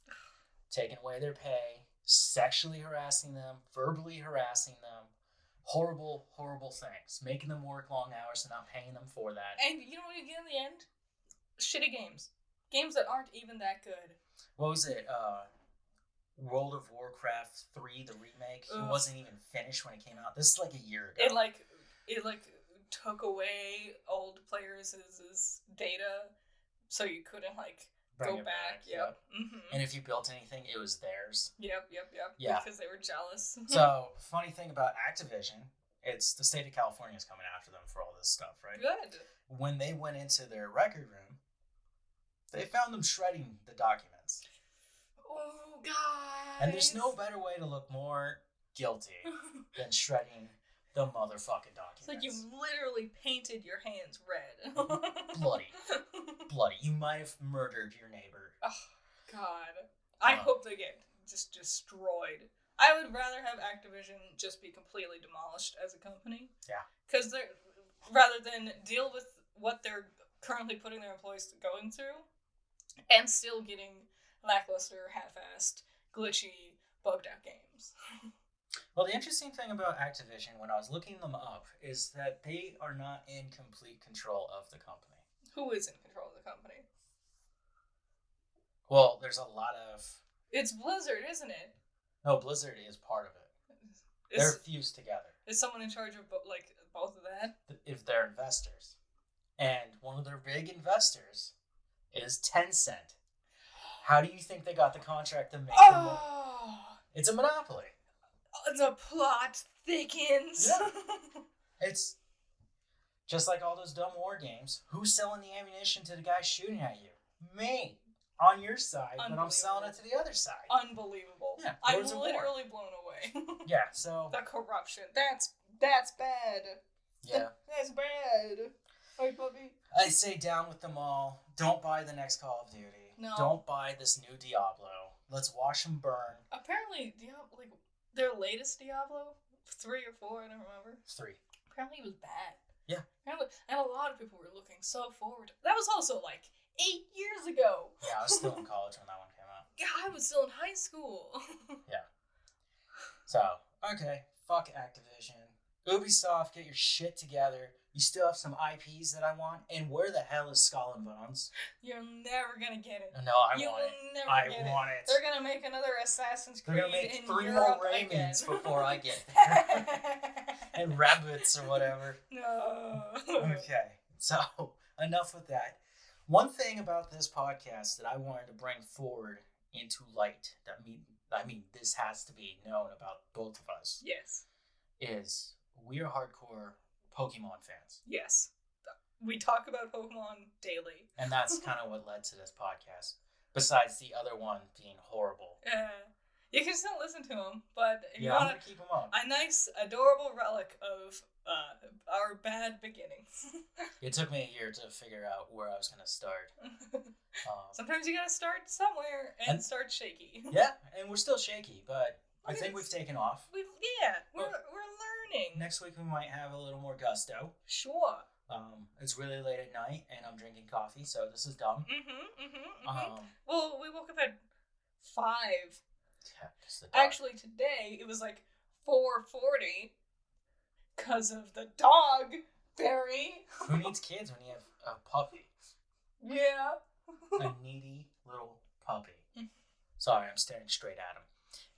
Taking away their pay, sexually harassing them, verbally harassing them, horrible, horrible things. Making them work long hours and not paying them for that. And you know what you get in the end? Shitty games. Games that aren't even that good. What was it? World of Warcraft 3, the remake. It wasn't even finished when it came out. This is like a year ago. It took away old players' data, so you couldn't Bring go it back. Yep. Mm-hmm. And if you built anything, it was theirs. Yep. Yeah. Because they were jealous. So, funny thing about Activision, it's the state of California is coming after them for all this stuff, right? Good. When they went into their record room, they found them shredding the documents. Oh, God. And there's no better way to look more guilty than shredding the motherfucking documents. It's like you literally painted your hands red. Bloody. You might have murdered your neighbor. Oh, God. I hope they get just destroyed. I would rather have Activision just be completely demolished as a company. Yeah. Because rather than deal with what they're currently putting their employees going through and still getting lackluster, half-assed, glitchy, bugged-out games. Well, the interesting thing about Activision, when I was looking them up, is that they are not in complete control of the company. Who is in control of the company? Well, there's a lot of... It's Blizzard, isn't it? No, Blizzard is part of it. They're fused together. Is someone in charge of both of that? If they're investors. And one of their big investors is Tencent. How do you think they got the contract to make them? It's a monopoly. The plot thickens. Yeah. It's just like all those dumb war games. Who's selling the ammunition to the guy shooting at you? Me. On your side, but I'm selling it to the other side. Unbelievable. Yeah, I'm literally blown away. Yeah, so... The corruption. That's bad. Yeah. That's bad. Hey, puppy. I say down with them all. Don't buy the next Call of Duty. No. Don't buy this new Diablo. Let's watch them burn. Apparently, their latest Diablo, 3 or 4, I don't remember. 3. Apparently it was bad. Yeah. And a lot of people were looking so forward to it. That was also 8 years ago. Yeah, I was still in college when that one came out. Yeah, I was still in high school. Yeah. So, okay. Fuck Activision. Ubisoft, get your shit together. You still have some IPs that I want. And where the hell is Skull and Bones? You're never gonna get it. No, I want it. You will never get it. I want it. They're gonna make another Assassin's Creed. They're gonna make in 3 Europe more Raymonds again. before I get there. And rabbits or whatever. No. Okay, so enough with that. One thing about this podcast that I wanted to bring forward into light, I mean, this has to be known about both of us. Yes. Is we are hardcore Pokemon fans. Yes. We talk about Pokemon daily. And that's kind of what led to this podcast. Besides the other one being horrible. You can still listen to them, but if you I'm want going to keep them up. a nice, adorable relic of our bad beginnings. It took me a year to figure out where I was going to start. Sometimes you gotta start somewhere and start shaky. Yeah, and we're still shaky, but I think we've taken off. We're learning. Next week we might have a little more gusto. Sure. It's really late at night and I'm drinking coffee, so this is dumb. Well, we woke up at 5. Yeah, actually, today it was 4:40 because of the dog, Barry. Who needs kids when you have a puppy? Yeah. A needy little puppy. Sorry, I'm staring straight at him.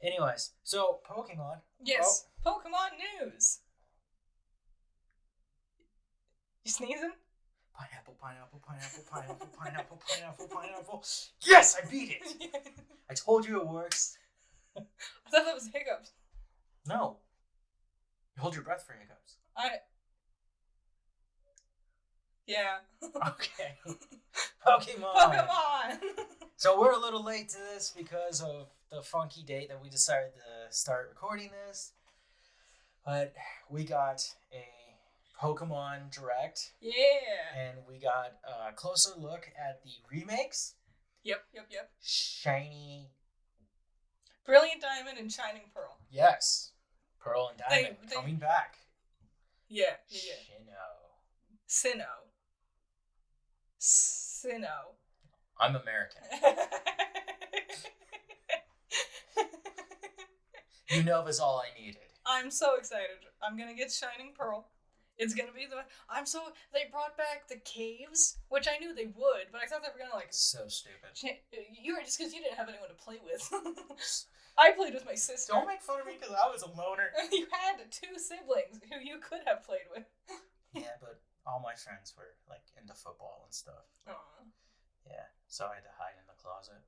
Anyways, so Pokemon. Yes, Pokemon news. You sneezing? Pineapple, pineapple, pineapple, pineapple, pineapple, pineapple, pineapple. Yes, I beat it! I told you it works. I thought that was hiccups. No. You hold your breath for hiccups. Yeah. Okay. Pokemon. Pokemon! So we're a little late to this because of the funky date that we decided to start recording this. But we got a Pokemon Direct. Yeah. And we got a closer look at the remakes. Yep. Shiny. Brilliant Diamond and Shining Pearl. Yes. Pearl and Diamond coming back. Yeah. Sinnoh. Sinnoh. I'm American. Unova's all I needed. I'm so excited. I'm gonna get Shining Pearl. It's gonna be they brought back the caves, which I knew they would, but I thought they were gonna So stupid. You were just because you didn't have anyone to play with. I played with my sister. Don't make fun of me because I was a loner. You had 2 siblings who you could have played with. Yeah, but all my friends were like into football and stuff. Aww. Yeah, so I had to hide in the closet.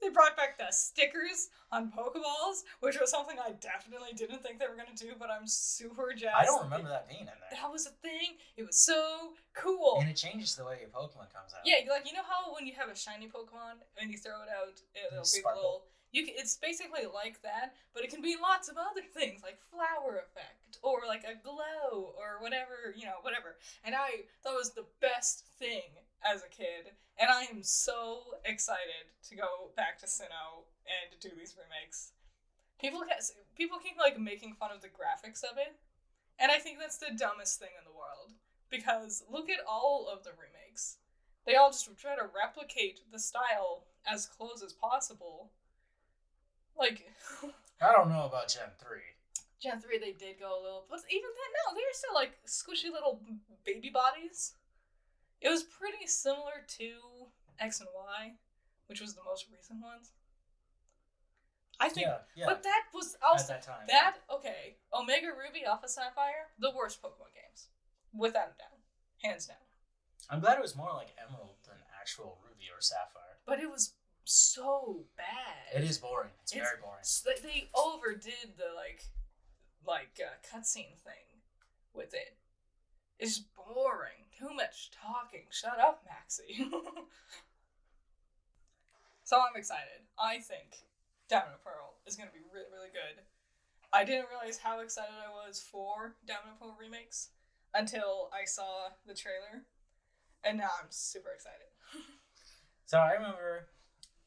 They brought back the stickers on Pokeballs, which was something I definitely didn't think they were going to do, but I'm super jazzed. I don't remember that being in there. That was a thing. It was so cool. And it changes the way your Pokemon comes out. Yeah, like, you know how when you have a shiny Pokemon and you throw it out, it'll be a little... It's basically like that, but it can be lots of other things, like flower effect, or like a glow, or whatever, whatever. And I thought it was the best thing as a kid, and I am so excited to go back to Sinnoh and to do these remakes. People keep like making fun of the graphics of it, and I think that's the dumbest thing in the world, because look at all of the remakes. They all just try to replicate the style as close as possible. Like, I don't know about Gen 3. Gen 3, they did go a little, but even then, no, they were still like squishy little baby bodies. It was pretty similar to X and Y, which was the most recent ones. I think, yeah. But that was also, at that time. Okay, Omega Ruby, Alpha Sapphire, the worst Pokemon games. Without a doubt. Hands down. I'm glad it was more like Emerald than actual Ruby or Sapphire. But it was so bad. It is boring. It's very boring. They overdid the cutscene thing with it. It's boring. Too much talking. Shut up, Maxie. So I'm excited. I think Diamond and Pearl is going to be really, really good. I didn't realize how excited I was for Diamond and Pearl remakes until I saw the trailer, and now I'm super excited. So I remember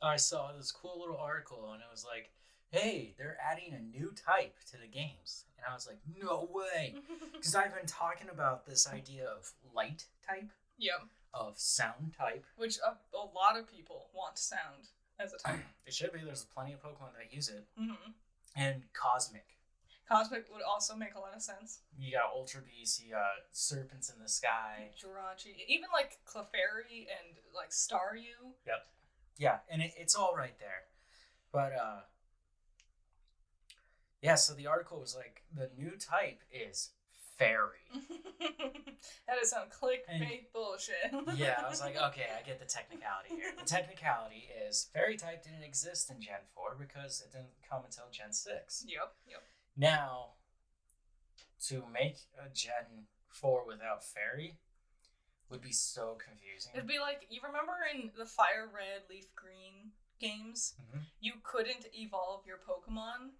I saw this cool little article, and it was like, hey, they're adding a new type to the games. And I was like, no way. Because I've been talking about this idea of light type. Yep. Of sound type. Which a lot of people want sound as a type. It should be. There's plenty of Pokemon that use it. Mm-hmm. And Cosmic. Cosmic would also make a lot of sense. You got Ultra Beasts, you got Serpents in the Sky. Jirachi. Even like Clefairy and like Staryu. Yep. Yeah, and it's all right there. But, yeah, so the article was like, the new type is Fairy. That is some clickbait bullshit. Yeah, I was like, okay, I get the technicality here. The technicality is Fairy type didn't exist in Gen 4 because it didn't come until Gen 6. Yep. Now, to make a Gen 4 without Fairy would be so confusing. It'd be like, you remember in the Fire Red, Leaf Green games, you couldn't evolve your Pokemon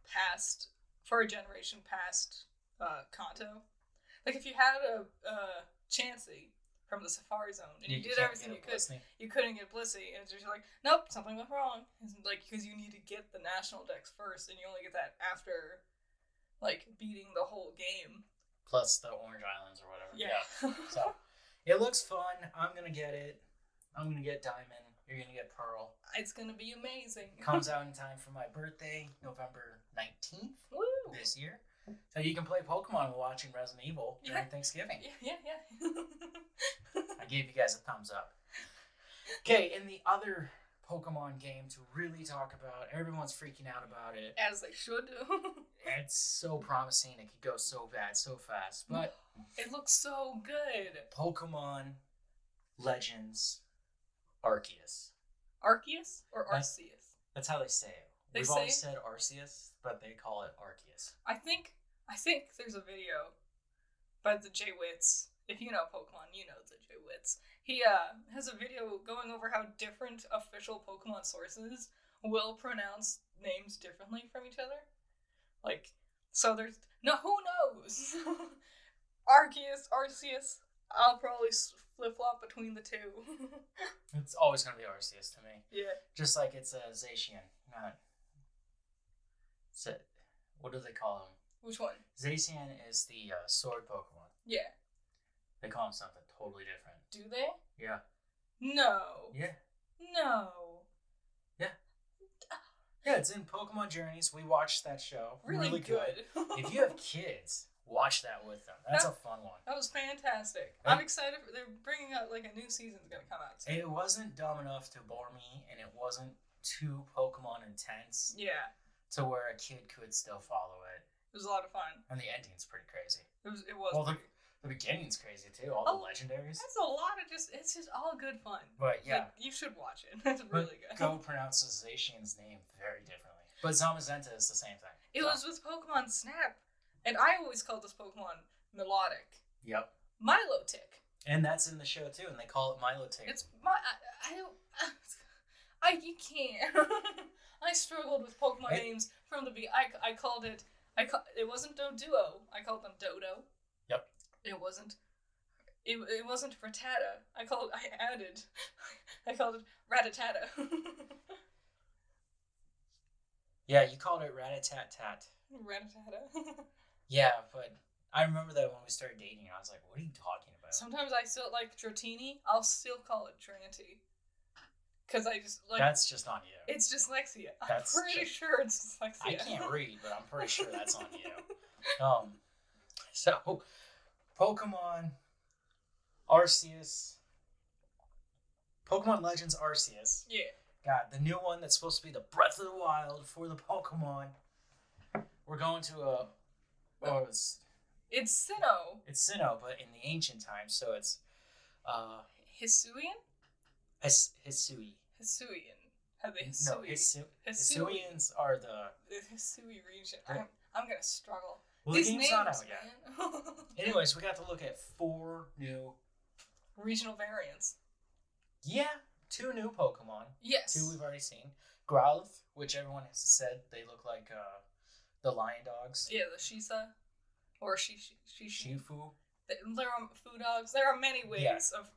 for a generation past Kanto. Like, if you had a Chansey from the Safari Zone, and you did everything you could, you couldn't get Blissey, and it's just like, nope, something went wrong. It's like, because you need to get the National Dex first, and you only get that after, like, beating the whole game. Plus the Orange Islands or whatever. Yeah. So, it looks fun. I'm going to get it. I'm going to get Diamond. You're going to get Pearl. It's going to be amazing. Comes out in time for my birthday, November 19th this year. So you can play Pokemon while watching Resident Evil during Thanksgiving. Yeah. I gave you guys a thumbs up. Okay, and the other Pokemon game to really talk about, everyone's freaking out about it. As they should. It's so promising. It could go so bad, so fast. But it looks so good. Pokemon Legends Arceus. Arceus or Arceus? That's how they say it. We've always said Arceus, but they call it Arceus. I think there's a video by the J-Wits. If you know Pokemon, you know the J-Wits. He has a video going over how different official Pokemon sources will pronounce names differently from each other. Like, so there's who knows? Arceus. I'll probably flip-flop between the two. It's always going to be Arceus to me. Yeah. Just like it's a Zacian. What do they call him? Which one? Zacian is the sword Pokemon. Yeah. They call him something totally different. Do they? Yeah. No. Yeah. No. Yeah. Yeah, it's in Pokemon Journeys. We watched that show. Really good. If you have kids, watch that with them. That's a fun one. That was fantastic. I'm excited. They're bringing out like a new season's gonna come out soon. It wasn't dumb enough to bore me, and it wasn't too Pokemon intense. Yeah. To where a kid could still follow it. It was a lot of fun. And the ending's pretty crazy. It was. Well, the beginning's crazy too. All the legendaries. That's a lot of it's just all good fun. But yeah, like, you should watch it. It's really good. Go pronounces Zacian's name very differently. But Zamazenta is the same thing. It was with Pokemon Snap, and I always called this Pokemon Melodic. Yep. Milotic. And that's in the show too, and they call it Milotic. It's you can't. I struggled with Pokemon names from the beginning. I called it. It wasn't Doduo. I called them Dodo. Yep. It wasn't Rattata. I called it Ratatata. Yeah, you called it Rat-a-tat-tat. Ratatata. Yeah, but I remember that when we started dating, I was like, what are you talking about? Sometimes I still like Dratini. I'll still call it Dranty. Because I just like... That's just on you. It's dyslexia. I'm pretty sure it's dyslexia. I can't read, but I'm pretty sure that's on you. So, Pokemon Arceus. Pokemon Legends Arceus. Yeah. God, the new one that's supposed to be the Breath of the Wild for the Pokemon. We're going to it's Sinnoh. It's Sinnoh, but in the ancient times, so it's Hisuian? Hisui. Hisuian. Have they Hisui? No, Hisuians are the Hisui region. I'm gonna struggle. Well, these the game's names, not out yet. Anyways, we got to look at 4 new regional variants. Yeah, 2 new Pokemon. Yes. 2 we've already seen. Growlithe, which everyone has said they look like the lion dogs. Yeah, the Shisa. Or Shifu. There are food dogs. There are many ways of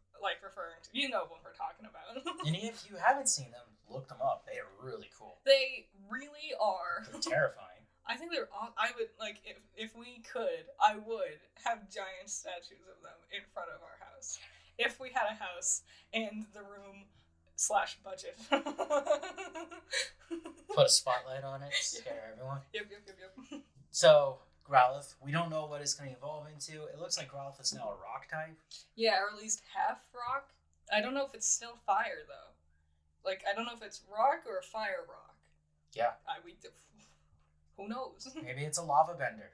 referring to. You know what we're talking about. And if you haven't seen them, look them up. They are really cool. They really are. They're terrifying. I think they're. I would if we could. I would have giant statues of them in front of our house. If we had a house and the room / budget. Put a spotlight on it. Scare everyone. Yep. So, Growlithe, we don't know what it's going to evolve into. It looks like Growlithe is now a rock type. Yeah, or at least half rock. I don't know if it's still fire, though. I don't know if it's rock or fire rock. Yeah. Who knows? Maybe it's a lava bender.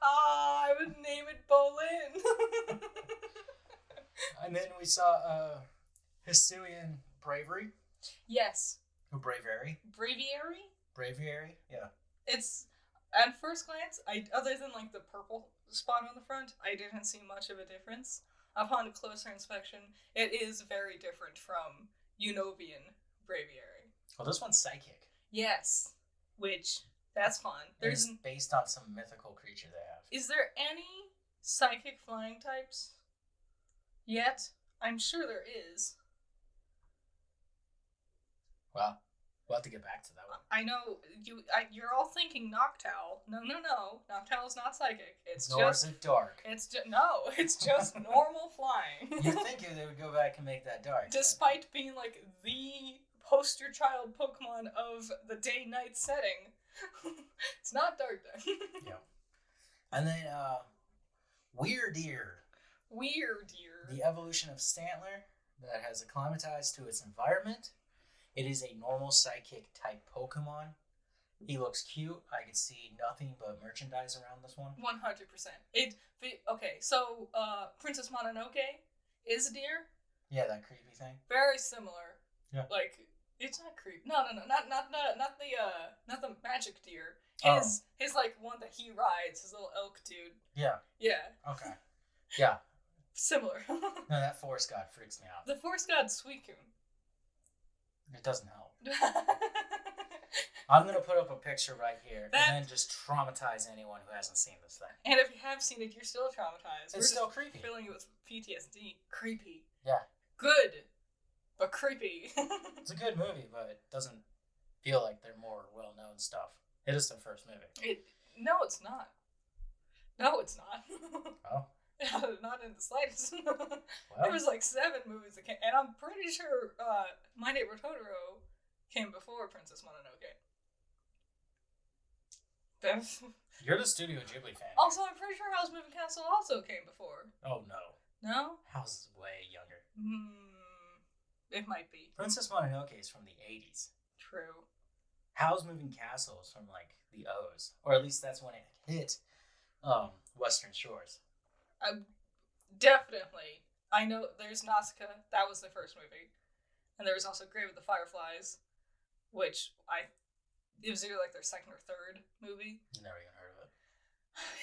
I would name it Bolin. And then we saw Hisuian Bravery. Yes. Or Braviary. Braviary, yeah. It's, at first glance, other than the purple spot on the front, I didn't see much of a difference. Upon closer inspection, it is very different from Unovian Braviary. Well, this one's psychic. Yes, which, that's fun. It's based on some mythical creature they have. Is there any psychic flying types yet? I'm sure there is. Well, we'll have to get back to that one. I know you're all thinking Noctowl. No. Noctowl is not psychic. Nor is it dark. It's just normal flying. You'd think they would go back and make that dark. Despite being the poster child Pokemon of the day-night setting. It's not dark then. Yeah. And then Weirdeer, Weird-ear. The evolution of Stantler that has acclimatized to its environment. It is a normal psychic type Pokemon. He looks cute. I can see nothing but merchandise around this one. 100%. Okay, so Princess Mononoke is a deer. Yeah, that creepy thing. Very similar. Yeah. Like, it's not creepy. No, not the magic deer. His like one that he rides, his little elk dude. Yeah. Yeah. Okay. Yeah. Similar. No, that forest god freaks me out. The forest god Suicune. It doesn't help. I'm gonna put up a picture right here and then just traumatize anyone who hasn't seen this thing. And if you have seen it, you're still traumatized. It's still creepy. Filling it with PTSD. Creepy. Yeah. Good, but creepy. It's a good movie, but it doesn't feel like they're more well-known stuff. It is their first movie. No, it's not. No, it's not. Oh. Not in the slightest. Well, there was like 7 movies that came, and I'm pretty sure My Neighbor Totoro came before Princess Mononoke. You're the Studio Ghibli fan. Also, I'm pretty sure Howl's Moving Castle also came before. Oh, no. No? Howl's is way younger. It might be. Princess Mononoke is from the 80s. True. Howl's Moving Castle is from, like, the O's. Or at least that's when it hit Western Shores. Definitely. I know there's Nausicaa. That was the first movie. And there was also Grave of the Fireflies, which it was either like their second or third movie. Never even heard of it.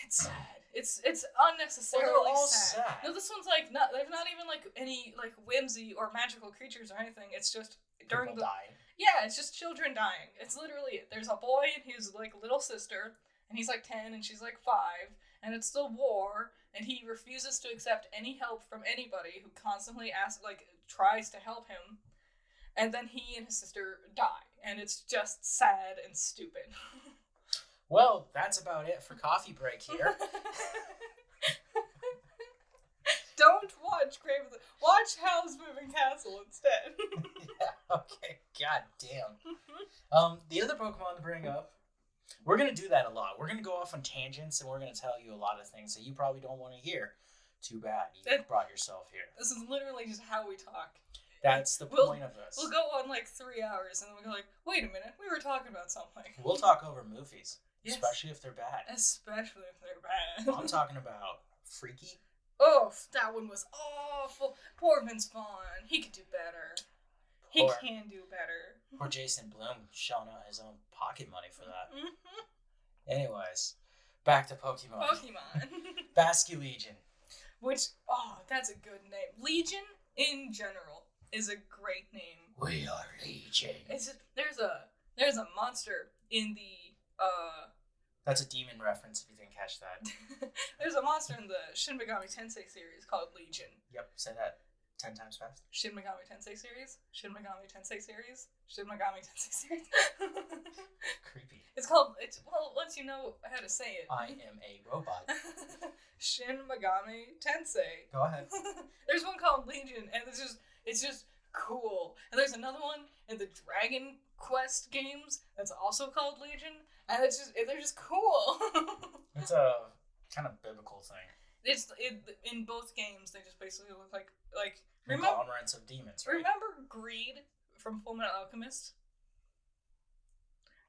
It's sad. It's unnecessarily Well, they're all sad. sad. No, this one's like there's not even like any like whimsy or magical creatures or anything. It's just during People dying. Yeah, it's just children dying. It's literally it. There's a boy and his like little sister, and he's like 10 and she's like 5, and it's the war, and he refuses to accept any help from anybody who constantly tries to help him, and then he and his sister die, and it's just sad and stupid. Well, that's about it for coffee break here. Don't watch watch Howl's Moving Castle instead. Yeah, okay, god damn. The other Pokemon to bring up, we're going to do that a lot. We're going to go off on tangents, and we're going to tell you a lot of things that you probably don't want to hear. Too bad you brought yourself here. This is literally just how we talk. That's the point of this. We'll go on like 3 hours, and then we'll go like, wait a minute, we were talking about something. We'll talk over movies, yes. Especially if they're bad. Especially if they're bad. I'm talking about Freaky. Oh, that one was awful. Poor Vince Vaughn. He could do better. He can do better. Poor Jason Blum shelling out his own pocket money for that. Mm-hmm. Anyways, back to Pokemon. Basculegion. Which, that's a good name. Legion, in general, is a great name. We are Legion. It's just, there's a monster in the, That's a demon reference if you didn't catch that. There's a monster in the Shin Megami Tensei series called Legion. Yep, say that 10 times fast. Shin Megami Tensei series? Shin Megami Tensei series? Shin Megami Tensei series? Creepy. Once you know how to say it. I am a robot. Shin Megami Tensei. Go ahead. There's one called Legion, and it's just cool. And there's another one in the Dragon Quest games that's also called Legion, and they're just cool. It's a kind of biblical thing. In both games, they just basically look like conglomerates of demons, right? Remember Greed from Fullmetal Alchemist?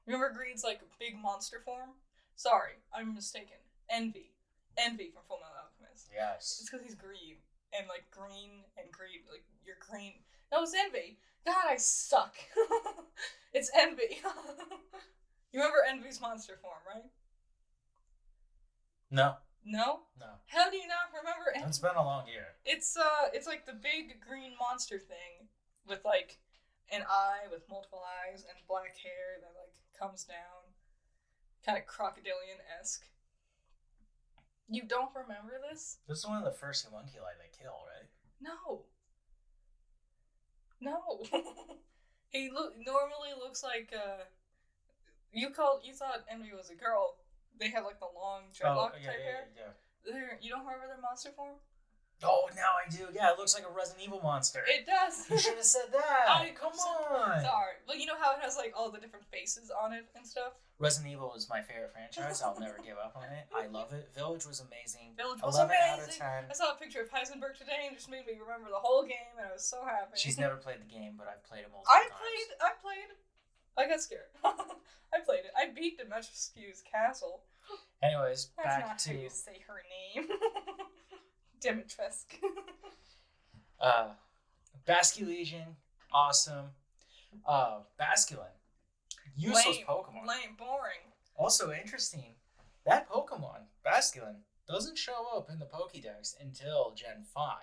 Remember Greed's like big monster form? Sorry, I'm mistaken. Envy from Fullmetal Alchemist. Yes. It's because he's Greed and like green and Greed, like you're green. No, it's Envy. God, I suck. It's Envy. You remember Envy's monster form, right? No. No? No. How do you not remember Envy? It's been a long year. It's like the big green monster thing with like an eye with multiple eyes and black hair that like comes down, kind of crocodilian-esque. You don't remember this? This is one of the first homunculi they kill, right? No. He normally looks like you thought Envy was a girl. They have like the long dreadlock type hair. Yeah. You don't remember their monster form? Oh, now I do. Yeah, it looks like a Resident Evil monster. It does. You should have said that. Come on. Sorry. Well, you know how it has like all the different faces on it and stuff? Resident Evil is my favorite franchise. I'll never give up on it. I love it. Village was amazing. Village was 11 amazing. out of 10. I saw a picture of Heisenberg today and just made me remember the whole game, and I was so happy. She's never played the game, but I've played it multiple times. I played. I got scared. I played it. I beat Demetrius's castle. Anyways, That's back not to... how you say her name. Dimitrescu. Basculegion, awesome. Basculin, useless Pokemon. Lame, boring. Also interesting, that Pokemon, Basculin, doesn't show up in the Pokédex until Gen 5.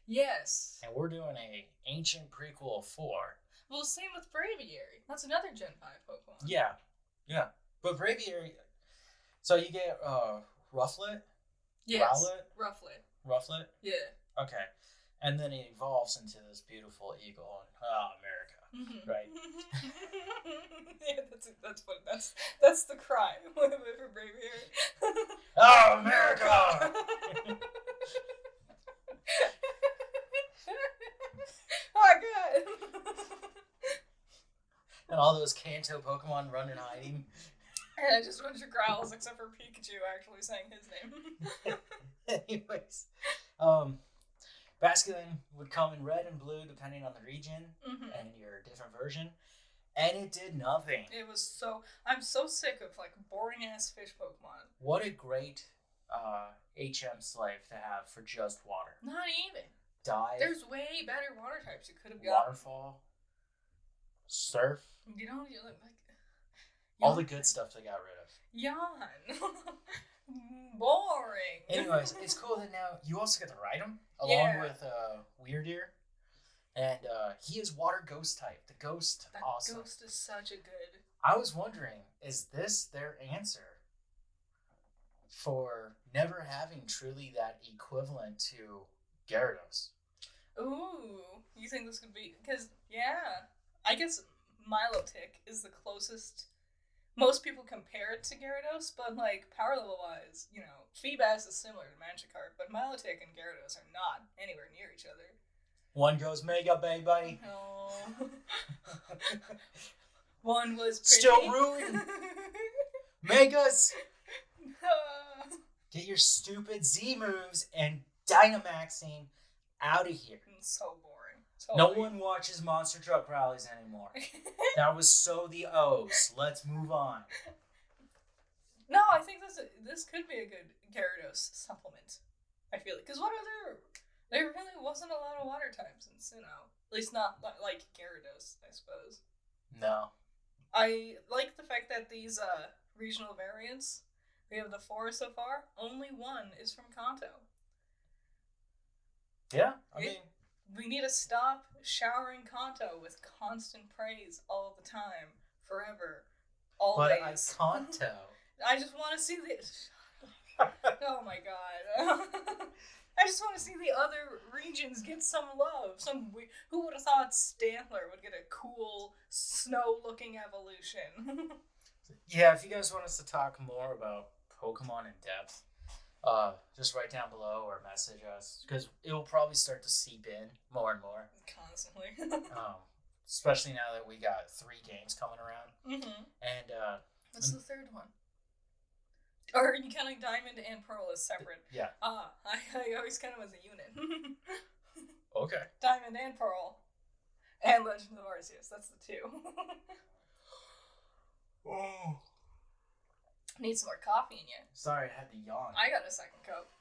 Yes. And we're doing a ancient prequel of 4. Well, same with Braviary. That's another Gen 5 Pokemon. Yeah. But Braviary, so you get Rufflet? Yes. Rowlet? Rufflet. Rufflet? Yeah. Okay. And then it evolves into this beautiful eagle in America. Mm-hmm. Right. Yeah, that's funny. That's the cry for Braviary. Oh, America! Oh my god! And all those Kanto Pokemon run and hiding. And just a bunch of growls, except for Pikachu actually saying his name. Anyways, Basculin would come in red and blue depending on the region and your different version, and it did nothing. It was so... I'm so sick of, like, boring-ass fish Pokemon. What a great HM slave to have for just water. Not even. Dive. There's way better water types you could have got. Waterfall. Surf. You know, you're like... All the good stuff they got rid of. Yawn. Boring. Anyways, it's cool that now you also get to ride him along with Weirdeer. And he is water ghost type. The ghost, that awesome. Ghost is such a good... I was wondering, is this their answer for never having truly that equivalent to Gyarados? Ooh, you think this could be... Because, yeah, I guess Milotic is the closest... Most people compare it to Gyarados, but, like, power level-wise, you know, Feebas is similar to Magikarp, but Milotic and Gyarados are not anywhere near each other. One goes Mega, baby. No. One was pretty. Still ruined. Megas. Get your stupid Z moves and Dynamaxing out of here. So boring. No one watches monster truck rallies anymore. That was so the O's. Let's move on. No, I think this could be a good Gyarados supplement. I feel like. Because what other... There really wasn't a lot of water types in Sinnoh. At least not like Gyarados, I suppose. No. I like the fact that these regional variants, we have the 4 so far, only one is from Kanto. Yeah, I mean... We need to stop showering Kanto with constant praise all the time, forever, always. But I Kanto. I just want to see the... Oh my god. I just want to see the other regions get some love. Who would have thought Stantler would get a cool, snow-looking evolution? Yeah, if you guys want us to talk more about Pokemon in depth, just write down below or message us, because it will probably start to seep in more and more. Constantly. Especially now that we got 3 games coming around. Mm-hmm. And, what's the third one? Or are you counting Diamond and Pearl as separate? Yeah. I always count them as a unit. Okay. Diamond and Pearl. And Legend of Arceus. That's the 2. Oh. Need some more coffee in you. Sorry, I had to yawn. I got a second cup.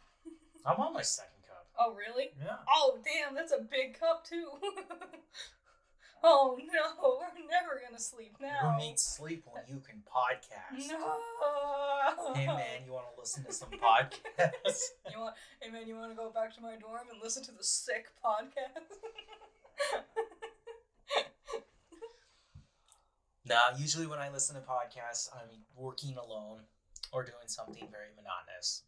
I'm on my second cup. Oh, really? Yeah. Oh, damn, that's a big cup, too. Oh, no, we're never gonna sleep now. Who needs sleep when you can podcast? No. Hey, man, you want to listen to some podcasts? Hey, man, you want to go back to my dorm and listen to the sick podcast? Nah, usually when I listen to podcasts, I'm working alone or doing something very monotonous.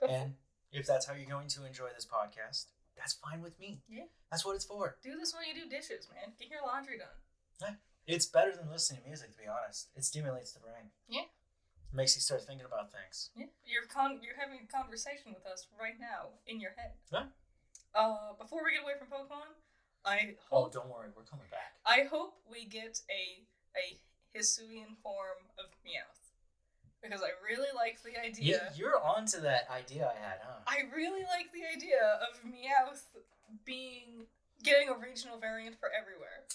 And if that's how you're going to enjoy this podcast, that's fine with me. Yeah. That's what it's for. Do this when you do dishes, man. Get your laundry done. Yeah. It's better than listening to music, to be honest. It stimulates the brain. Yeah. It makes you start thinking about things. Yeah. You're having a conversation with us right now in your head. Yeah. before we get away from Pokemon, I Oh, hope don't worry, we're coming back. I hope we get a Hisuian form of Meowth. Because I really like the idea. You're onto that idea I had, huh? I really like the idea of Meowth getting a regional variant for everywhere.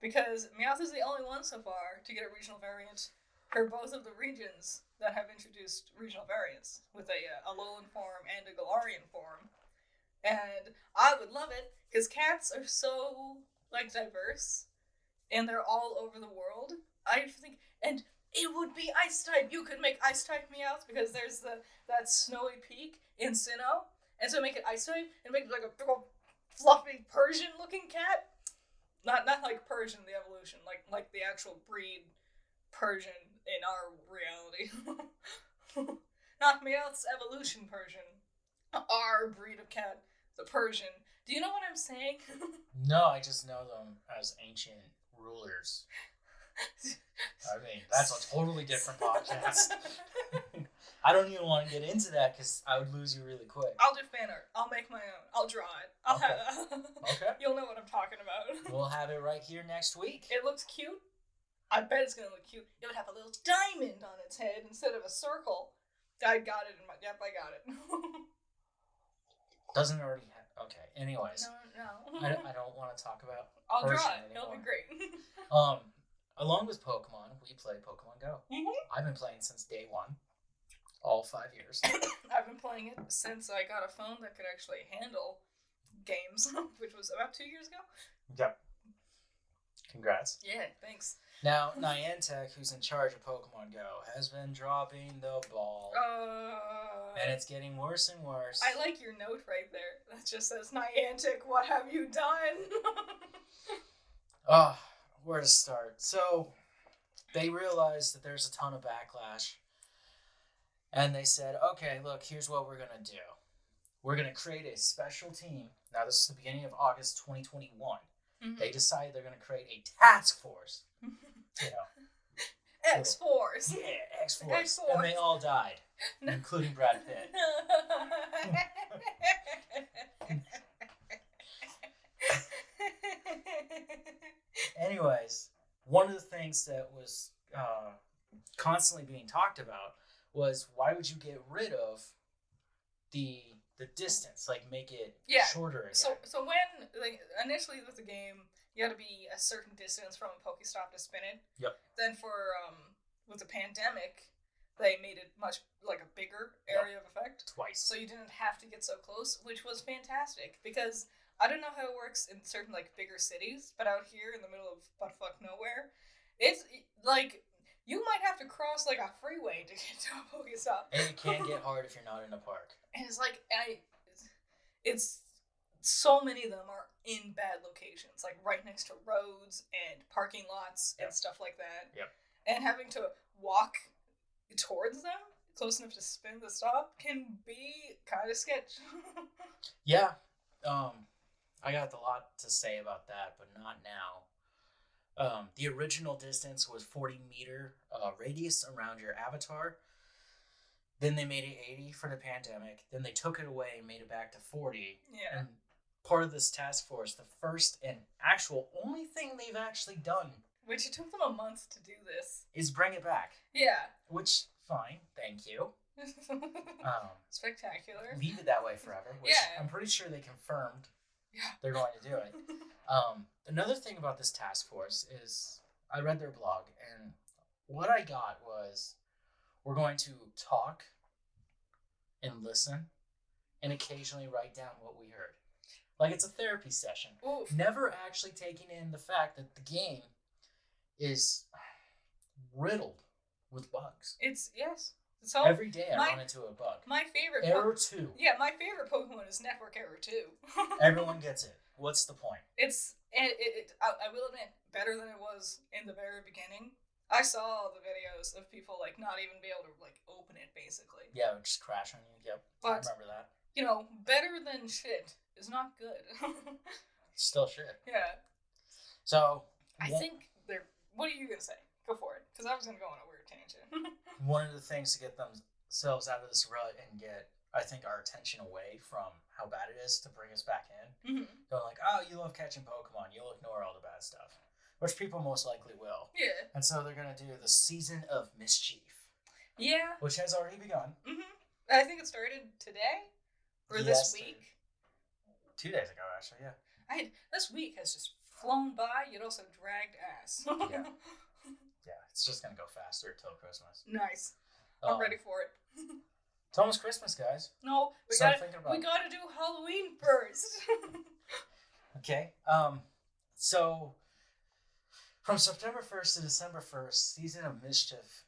Because Meowth is the only one so far to get a regional variant for both of the regions that have introduced regional variants, with a Alolan form and a Galarian form. And I would love it, because cats are so, like, diverse, and they're all over the world. I think, and it would be ice type. You could make ice type Meowth, because there's that snowy peak in Sinnoh, and so make it ice type and make it like a big old fluffy Persian looking cat. Not like Persian the evolution, like the actual breed Persian in our reality. Not Meowth's evolution Persian. Our breed of cat, the Persian. Do you know what I'm saying? No, I just know them as ancient rulers. I mean, that's a totally different podcast. I don't even want to get into that because I would lose you really quick. I'll do fan art. I'll make my own. I'll draw it. Okay. You'll know what I'm talking about. We'll have it right here next week. It looks cute. I bet it's going to look cute. It would have a little diamond on its head instead of a circle. I got it in my... Yep, I got it. Doesn't already have... Okay, anyways. No. I don't want to talk about I'll Persian draw it. anymore. It'll be great. Along with Pokemon, we play Pokemon Go. Mm-hmm. I've been playing since day one. All 5 years. I've been playing it since I got a phone that could actually handle games, which was about 2 years ago. Yep. Congrats. Yeah, thanks. Now, Niantic, who's in charge of Pokemon Go, has been dropping the ball. And it's getting worse and worse. I like your note right there. That just says, Niantic, what have you done? Where to start? So, they realized that there's a ton of backlash. And they said, okay, look, here's what we're going to do. We're going to create a special team. Now, this is the beginning of August 2021. Mm-hmm. They decided they're going to create a task force. X-Force. Yeah, X-Force. And they all died, including Brad Pitt. Anyways, one of the things that was constantly being talked about was, why would you get rid of the distance, like make it shorter again? So when, like, initially with the game, you had to be a certain distance from a Pokestop to spin it. Yep. Then for with the pandemic, they made it much like a bigger area of effect. Twice. So you didn't have to get so close, which was fantastic, because I don't know how it works in certain like bigger cities, but out here in the middle of buttfuck nowhere, it's like you might have to cross like a freeway to get to a Pokestop. And it can get hard if you're not in a park. And it's like it's so many of them are in bad locations, like right next to roads and parking lots and stuff like that. Yep. And having to walk towards them, close enough to spin the stop, can be kind of sketch. Yeah. I got a lot to say about that, but not now. The original distance was 40-meter radius around your avatar. Then they made it 80 for the pandemic. Then they took it away and made it back to 40. Yeah. And part of this task force, the first and actual only thing they've actually done, which it took them a month to do this, is bring it back. Yeah. Which, fine, thank you. Spectacular. Leave it that way forever, which I'm pretty sure they confirmed they're going to do it. Another thing about this task force is I read their blog, and what I got was, we're going to talk and listen and occasionally write down what we heard. Like it's a therapy session. Oof. Never actually taking in the fact that the game is riddled with bugs. So every day I run into a bug. My favorite Error 2. Yeah, my favorite Pokemon is Network Error 2. Everyone gets it. What's the point? I will admit, better than it was in the very beginning. I saw the videos of people like not even be able to like open it basically. Yeah, it would just crash on you. Yep. But, I remember that. You know, better than shit is not good. Still shit. Yeah. So I think they're. What are you gonna say? Go for it, because I was gonna go on a weird tangent. One of the things to get themselves out of this rut and get I think, our attention away from how bad it is to bring us back in. Mm-hmm. Going like, oh, you love catching Pokemon, you'll ignore all the bad stuff. Which people most likely will. Yeah. And so they're going to do the Season of Mischief. Yeah. Which has already begun. Mm-hmm. I think it started today? Or this week? 2 days ago, actually, yeah. This week has just flown by, yet also dragged ass. Yeah. Yeah, it's just going to go faster until Christmas. Nice. I'm ready for it. It's almost Christmas, guys. No, we gotta do Halloween first. Okay. So from September 1st to December 1st, Season of Mischief.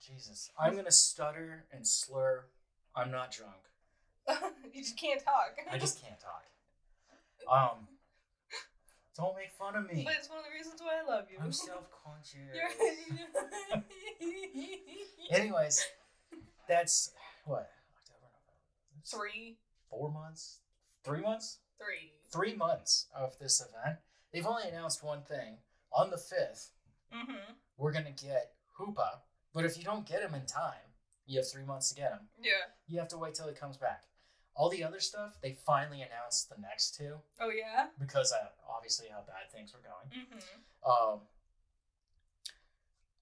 Jesus. I'm gonna stutter and slur. I'm not drunk. You just can't talk. I just can't talk. Don't make fun of me. But it's one of the reasons why I love you. I'm self-conscious. Anyways, that's what? October, November. 4 months? 3 months? 3 months of this event. They've only announced one thing. On the 5th, we're going to get Hoopa. But if you don't get him in time, you have 3 months to get him. Yeah. You have to wait till he comes back. All the other stuff, they finally announced the next 2. Oh, yeah? Because obviously how bad things were going.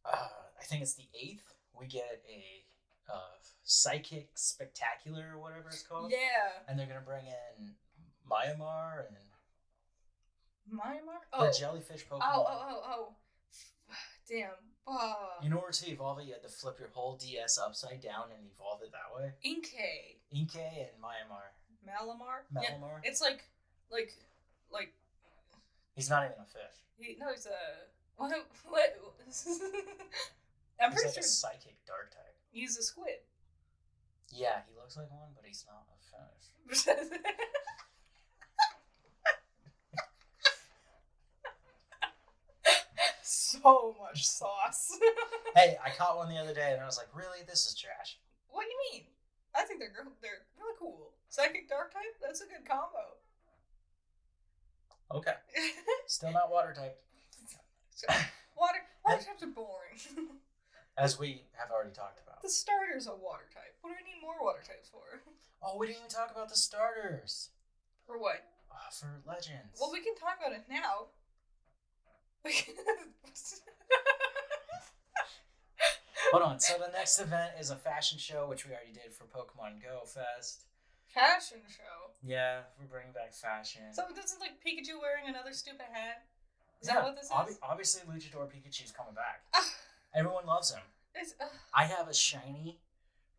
I think it's the 8th. We get a Psychic Spectacular or whatever it's called. Yeah. And they're going to bring in Myanmar and... Myanmar? Oh. The jellyfish Pokemon. Oh. Damn. In order to evolve it, you had to flip your whole DS upside down and evolve it that way. Inkay and Myanmar. Malamar? Yeah, it's like... He's not even a fish. He's a... What? I'm pretty sure... a psychic dark type. He's a squid. Yeah, he looks like one, but he's not a fish. So much sauce. Hey, I caught one the other day and I was like, really? This is trash. What do you mean? I think they're really cool. Psychic dark type? That's a good combo. Okay. Still not water type. Water types are boring. As we have already talked about. The starter's a water type. What do we need more water types for? Oh, we didn't even talk about the starters. For what? For Legends. Well, we can talk about it now. Hold on. So the next event is a fashion show, which we already did for Pokemon Go Fest. Fashion show? Yeah, we're bringing back fashion. So this is like Pikachu wearing another stupid hat? Is that what this is? Obviously, Luchador Pikachu's coming back. Everyone loves him. I have a shiny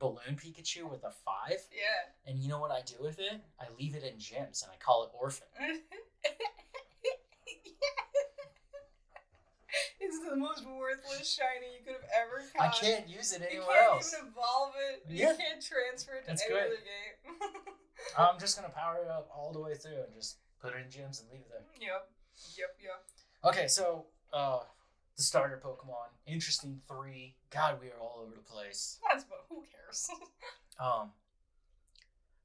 balloon Pikachu with a 5. Yeah. And you know what I do with it? I leave it in gyms and I call it Orphan. It's the most worthless shiny you could have ever caught. I can't use it anywhere else. You can't even evolve it. Yeah. You can't transfer it to any other game. I'm just going to power it up all the way through and just put it in gyms and leave it there. Yep. Okay, so the starter Pokemon. Interesting 3. God, we are all over the place. That's about who cares.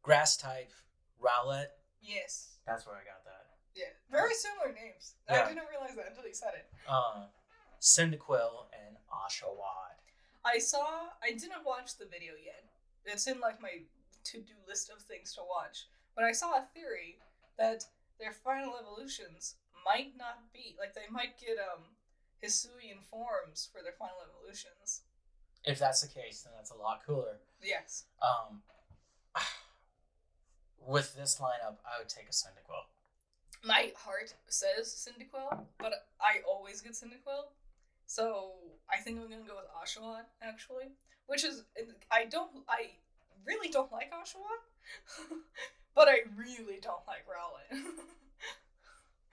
Grass type, Rowlet. Yes. That's where I got that. Yeah. Very similar names. Yeah. I didn't realize that until you said it. Cyndaquil and Oshawott. I didn't watch the video yet. It's in like my to-do list of things to watch. But I saw a theory that their final evolutions might not be, like they might get Hisuian forms for their final evolutions. If that's the case, then that's a lot cooler. Yes. With this lineup, I would take a Cyndaquil. My heart says Cyndaquil, but I always get Cyndaquil. So I think I'm gonna go with Oshawott, actually. Which is, I really don't like Oshawott, but I really don't like Rowlet.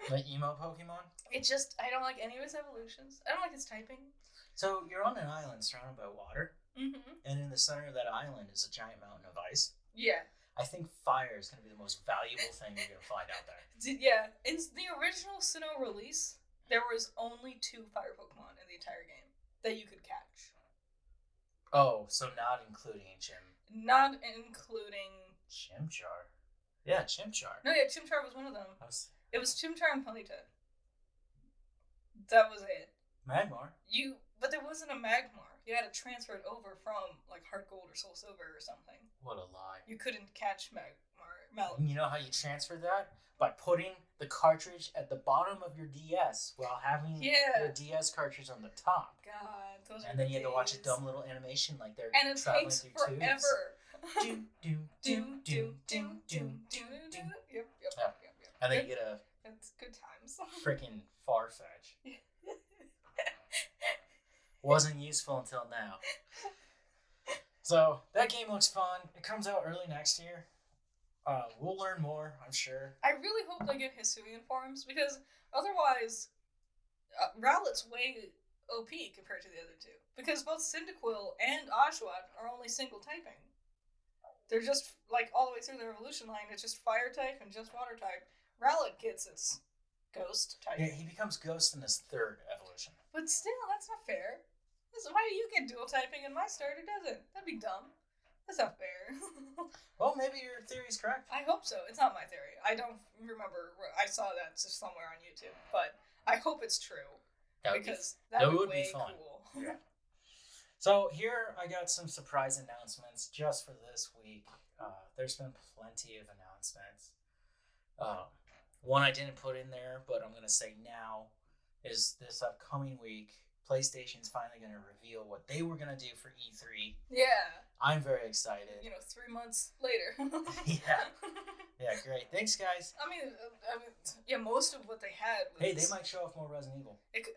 The emo Pokemon? I don't like any of his evolutions. I don't like his typing. So you're on an island surrounded by water, and in the center of that island is a giant mountain of ice. Yeah. I think fire is going to be the most valuable thing you're going to find out there. Yeah. In the original Sinnoh release, there was only 2 fire Pokemon in the entire game that you could catch. Oh, so not including Not including... Chimchar. Yeah, Chimchar. No, yeah, Chimchar was one of them. It was Chimchar and Ponyta. That was it. Magmar. But there wasn't a Magmar. you had to transfer it over from like Heart Gold or Soul Silver or something. What a lie. You couldn't catch Mallet. You know how you transfer that? By putting the cartridge at the bottom of your DS while having your DS cartridge on the top. God, those are And then the you had to watch a days. dumb little animation like they're and it traveling takes through forever. tubes. Yep. And then you get a It's good times. freaking Farfetch. Wasn't useful until now. So that game looks fun. It comes out early next year. We'll learn more, I'm sure. I really hope they get Hisuian forms because otherwise, Rowlet's way OP compared to the other two. Because both Cyndaquil and Oshawott are only single typing. They're just like all the way through the evolution line. It's just fire type and just water type. Rowlet gets its ghost type. Yeah, he becomes ghost in his third evolution. But still, that's not fair. Why do you get dual typing and my starter doesn't? That'd be dumb. That's not fair. Well, maybe your theory's correct. I hope so. It's not my theory. I don't remember. I saw that somewhere on YouTube, but I hope it's true. That would be way fun. Cool. Yeah. So here I got some surprise announcements just for this week. There's been plenty of announcements. One I didn't put in there, but I'm going to say now, is this upcoming week, PlayStation's finally going to reveal what they were going to do for E3. Yeah. I'm very excited. 3 months later. Yeah, great. Thanks, guys. I mean, most of what they had was... Hey, they might show off more Resident Evil. It could...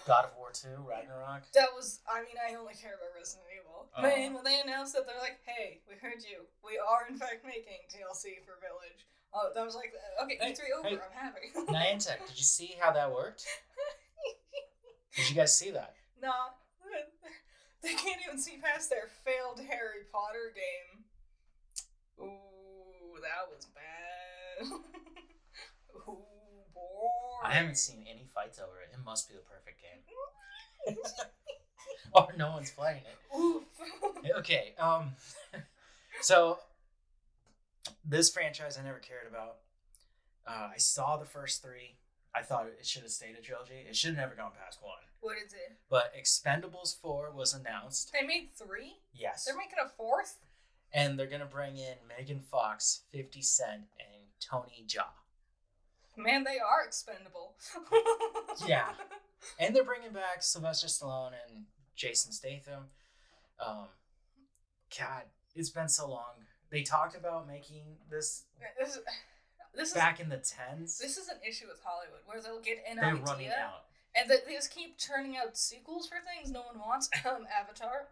God of War 2, Ragnarok. That was... I mean, I only care about Resident Evil. Man, when they announced that, they're like, hey, we heard you. We are, in fact, making DLC for Village. That was like, okay, E3 over, I'm happy. Niantic, did you see how that worked? Did you guys see that? Nah. They can't even see past their failed Harry Potter game. Ooh, that was bad. Ooh, boy. I haven't seen any fights over it. It must be the perfect game. Or no one's playing it. Oof. Okay, so this franchise I never cared about. I saw the first three. I thought it should have stayed a trilogy. It should have never gone past one. What is it? But Expendables 4 was announced. They made 3? Yes. They're making a 4th? And they're going to bring in Megan Fox, 50 Cent, and Tony Jaa. Man, they are expendable. Yeah. And they're bringing back Sylvester Stallone and Jason Statham. God, it's been so long. They talked about making this back in the 10s. This is an issue with Hollywood, where they'll get an They're idea, running out. and they just keep churning out sequels for things no one wants. Avatar,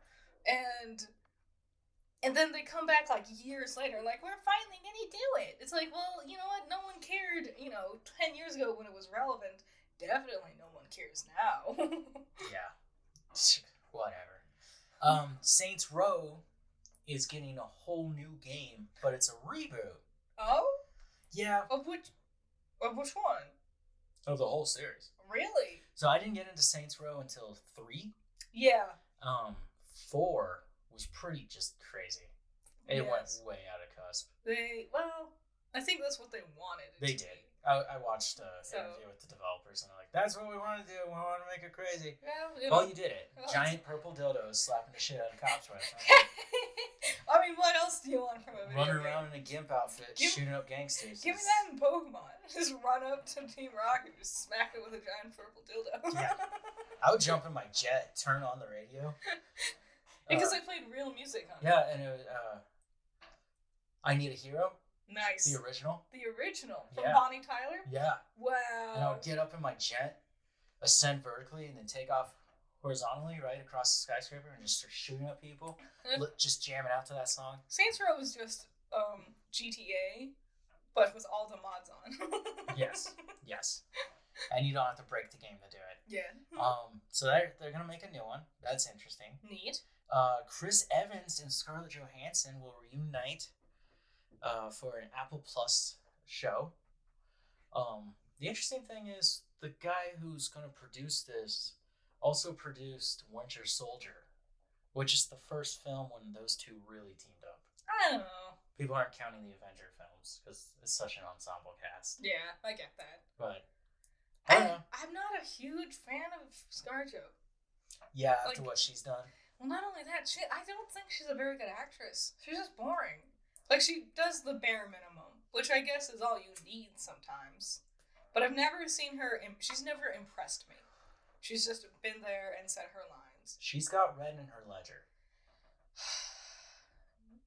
and then they come back like years later, like, we're finally gonna do it. It's like, well, you know what? No one cared, 10 years ago when it was relevant. Definitely no one cares now. Yeah. Whatever. Saints Row is getting a whole new game, but it's a reboot. Oh? Yeah. Of which one? Of the whole series. Really? So I didn't get into Saints Row until 3. Yeah. 4 was pretty just crazy. It went way out of cusp. I think that's what they wanted. They did. I watched an interview with the developers, and they're like, that's what we want to do. We want to make it crazy. Well, you did it. Giant purple dildos slapping the shit out of cops right now. I mean, what else do you want from a video Running game? around in a gimp outfit, shooting up gangsters. Give me that in Pokemon. Just run up to Team Rocket and just smack it with a giant purple dildo. Yeah. I would jump in my jet, turn on the radio. Because I played real music on it. Yeah, and it was, I Need a Hero. Nice. The original. From Bonnie Tyler? Yeah. Wow. And I would get up in my jet, ascend vertically, and then take off horizontally right across the skyscraper and just start shooting at people. Just jamming out to that song. Saints Row was just GTA, but with all the mods on. Yes. And you don't have to break the game to do it. Yeah. So they're going to make a new one. That's interesting. Neat. Chris Evans and Scarlett Johansson will reunite for an Apple Plus show. The interesting thing is the guy who's going to produce this also produced Winter Soldier, which is the first film when those two really teamed up. I don't know. People aren't counting the Avenger films because it's such an ensemble cast. Yeah, I get that. But I don't know. I'm not a huge fan of ScarJo. Yeah, after what she's done. Well, not only that, I don't think she's a very good actress. She's just boring. Like, she does the bare minimum, which I guess is all you need sometimes. But I've never seen her, she's never impressed me. She's just been there and said her lines. She's got red in her ledger.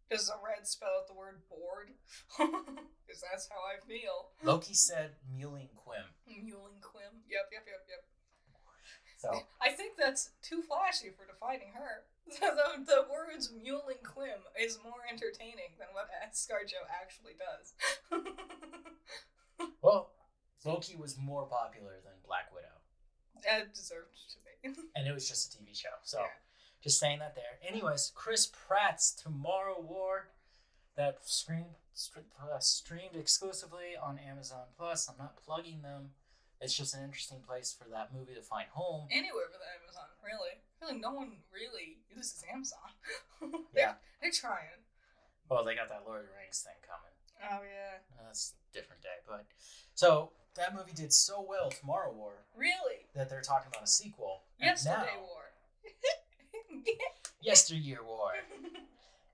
Does the red spell out the word bored? Because that's how I feel. Loki said Mewling Quim. Mewling Quim. Yep. So I think that's too flashy for defining her. The words Mewling Quim is more entertaining than what ScarJo actually does. Well, Loki was more popular than Black Widow. It deserved to be. And it was just a TV show. So, yeah. Just saying that there. Anyways, Chris Pratt's Tomorrow War that streamed exclusively on Amazon Plus. I'm not plugging them. It's just an interesting place for that movie to find home. Anywhere with Amazon, really. I feel like no one really uses Amazon. They're trying. Well, they got that Lord of the Rings thing coming. Oh, yeah. That's a different day. But so, that movie did so well, Tomorrow War. Really? That they're talking about a sequel. Yesterday War. Yesteryear War.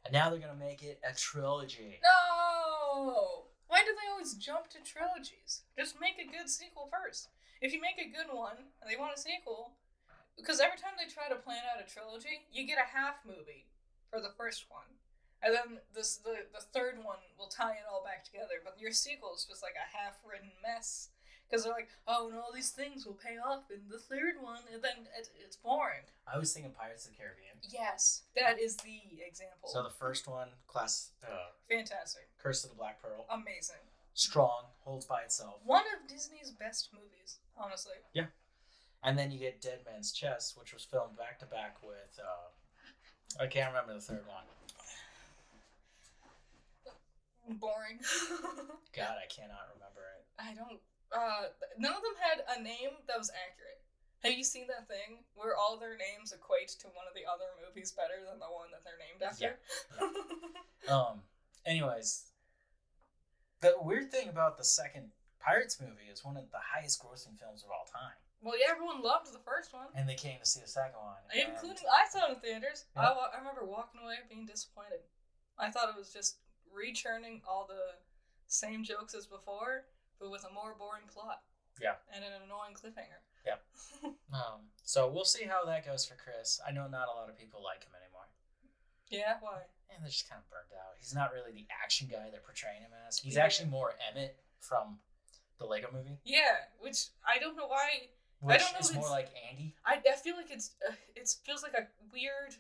And now they're going to make it a trilogy. No! Why do they always jump to trilogies? Just make a good sequel first. If you make a good one, and they want a sequel, because every time they try to plan out a trilogy, you get a half movie for the first one. And then the third one will tie it all back together, but your sequel is just like a half-written mess. Because they're like, oh, and all these things will pay off in the third one, and then it's boring. I was thinking Pirates of the Caribbean. Yes, that is the example. So the first one, fantastic. Curse of the Black Pearl. Amazing. Strong, holds by itself. One of Disney's best movies, honestly. Yeah. And then you get Dead Man's Chest, which was filmed back-to-back with, I can't remember the third one. Boring. God, I cannot remember it. I don't... none of them had a name that was accurate. Have you seen that thing where all their names equate to one of the other movies better than the one that they're named after? Yeah. Anyways, the weird thing about the second Pirates movie is one of the highest grossing films of all time. Well, yeah, everyone loved the first one. And they came to see the second one. Including, I saw it in theaters. Yeah. I remember walking away being disappointed. I thought it was just rechurning all the same jokes as before, but with a more boring plot. Yeah. And an annoying cliffhanger. Yeah. So we'll see how that goes for Chris. I know not a lot of people like him anymore. Yeah, why? And they're just kind of burned out. He's not really the action guy they're portraying him as. He's actually more Emmett from the Lego movie. Yeah, which I don't know why. Which I don't know is more like Andy. I feel like it feels like a weird,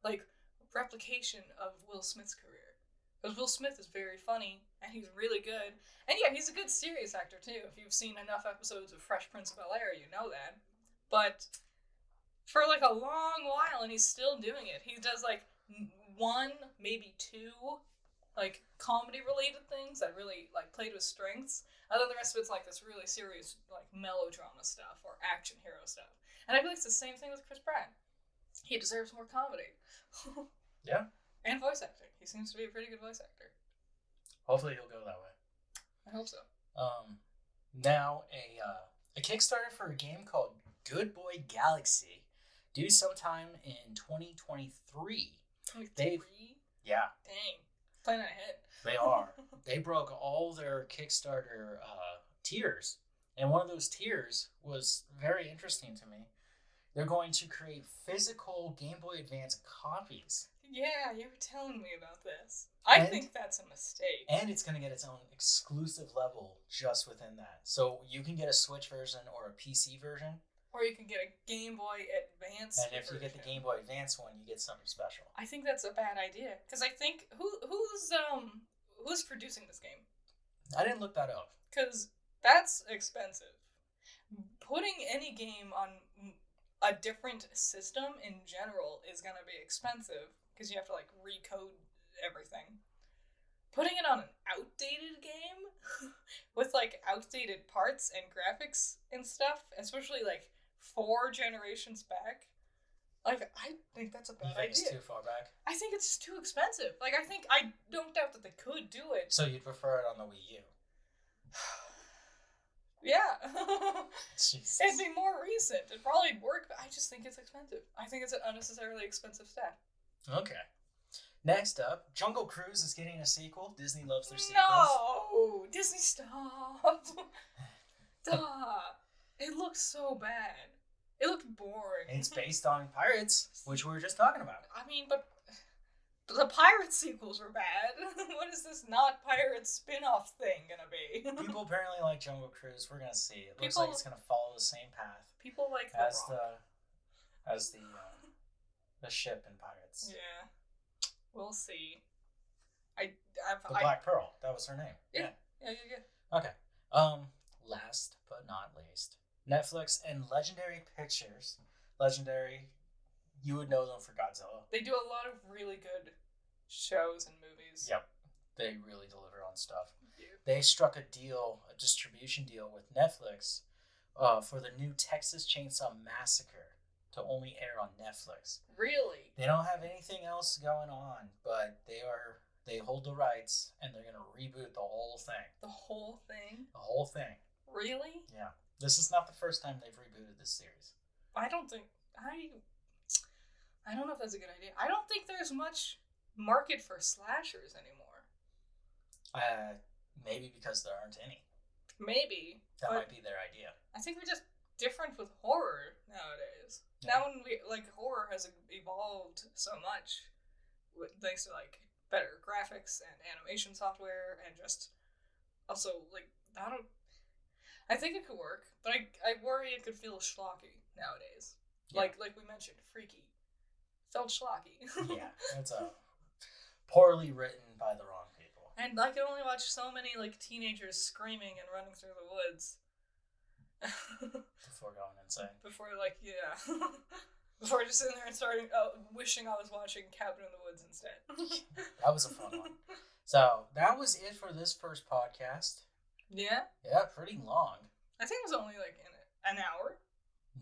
like, replication of Will Smith's career. Because Will Smith is very funny, and he's really good. And yeah, he's a good serious actor, too. If you've seen enough episodes of Fresh Prince of Bel-Air, you know that. But for, like, a long while, and he's still doing it. He does, like, one, maybe two, like, comedy-related things that really, like, played with strengths. And then the rest of it's, like, this really serious, like, melodrama stuff or action hero stuff. And I feel like it's the same thing with Chris Pratt. He deserves more comedy. Yeah. And voice acting. He seems to be a pretty good voice actor. Hopefully he'll go that way. I hope so. Now a Kickstarter for a game called Good Boy Galaxy, due sometime in 2023. Yeah. Dang. Playing ahead. They are. They broke all their Kickstarter tiers, and one of those tiers was very interesting to me. They're going to create physical Game Boy Advance copies. Yeah, you were telling me about this. I think that's a mistake. And it's going to get its own exclusive level just within that. So you can get a Switch version or a PC version. Or you can get a Game Boy Advance And if you get the Game Boy Advance one, you get something special. I think that's a bad idea. Because I think, who's producing this game? I didn't look that up. Because that's expensive. Putting any game on a different system in general is going to be expensive. Because you have to, like, recode everything. Putting it on an outdated game with, like, outdated parts and graphics and stuff, especially, like, 4 generations back, like, I think that's a bad idea. It's too far back? I think it's too expensive. Like, I don't doubt that they could do it. So you'd prefer it on the Wii U? Yeah. Jesus. It'd be more recent. It'd probably work, but I just think it's expensive. I think it's an unnecessarily expensive stat. Okay. Next up, Jungle Cruise is getting a sequel. Disney loves their sequels. No! Disney, stop! Stop! It looks so bad. It looked boring. It's based on pirates, which we were just talking about. I mean, but the pirate sequels were bad. What is this not pirate spin-off thing gonna be? People apparently like Jungle Cruise. We're gonna see. It looks People- like it's gonna follow the same path People like as The Rock. the ship in Pirates. Yeah. We'll see. The Black Pearl. That was her name. Yeah. Okay. Last but not least, Netflix and Legendary Pictures. Legendary, you would know them for Godzilla. They do a lot of really good shows and movies. Yep. They really deliver on stuff. Yeah. They struck a distribution deal with Netflix for the new Texas Chainsaw Massacre to only air on Netflix. Really? They don't have anything else going on, but they hold the rights and they're gonna reboot the whole thing. The whole thing? The whole thing. Really? Yeah. This is not the first time they've rebooted this series. I don't think I don't know if that's a good idea. I don't think there's much market for slashers anymore. Maybe because there aren't any. Maybe. That but might be their idea. I think we're just different with horror nowadays. Yeah. Now when horror has evolved so much thanks to better graphics and animation software and just also I think it could work, but I worry it could feel schlocky nowadays. Yeah. Like we mentioned, Freaky felt schlocky. Yeah, it's poorly written by the wrong people. And I could only watch so many teenagers screaming and running through the woods Before going insane. before before just sitting there and starting wishing I was watching Cabin in the Woods instead. That was a fun one. So that was it for this first podcast. Yeah, Yeah, pretty long. I think it was only an hour.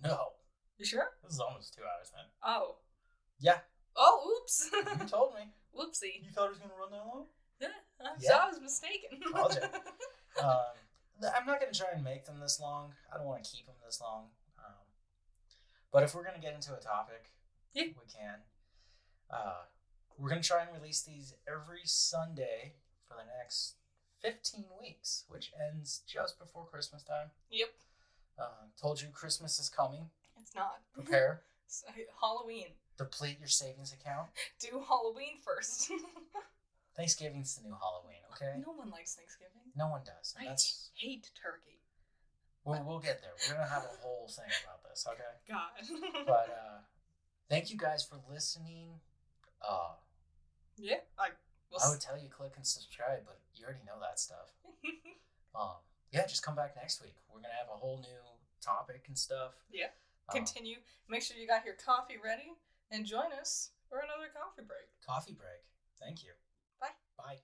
No, You sure? this is almost 2 hours, man. Oh. Yeah, Oh, oops. you told me. Whoopsie. You thought it was gonna run that long? So I was mistaken. Told you. I'm not going to try and make them this long. I don't want to keep them this long. But if we're going to get into a topic, Yeah. we can. We're going to try and release these every Sunday for the next 15 weeks, which ends just before Christmas time. Yep. Told you Christmas is coming. It's not. Prepare. Halloween. Deplete your savings account. Do Halloween first. Thanksgiving's the new Halloween, okay? No one likes Thanksgiving. No one does. And I hate turkey. We'll get there. We're going to have a whole thing about this, okay? God. But thank you guys for listening. Yeah. I would tell you click and subscribe, but you already know that stuff. Yeah, just come back next week. We're gonna have a whole new topic and stuff. Yeah. Continue. Make sure you got your coffee ready and join us for another coffee break. Coffee break. Thank you. Bye. Bye.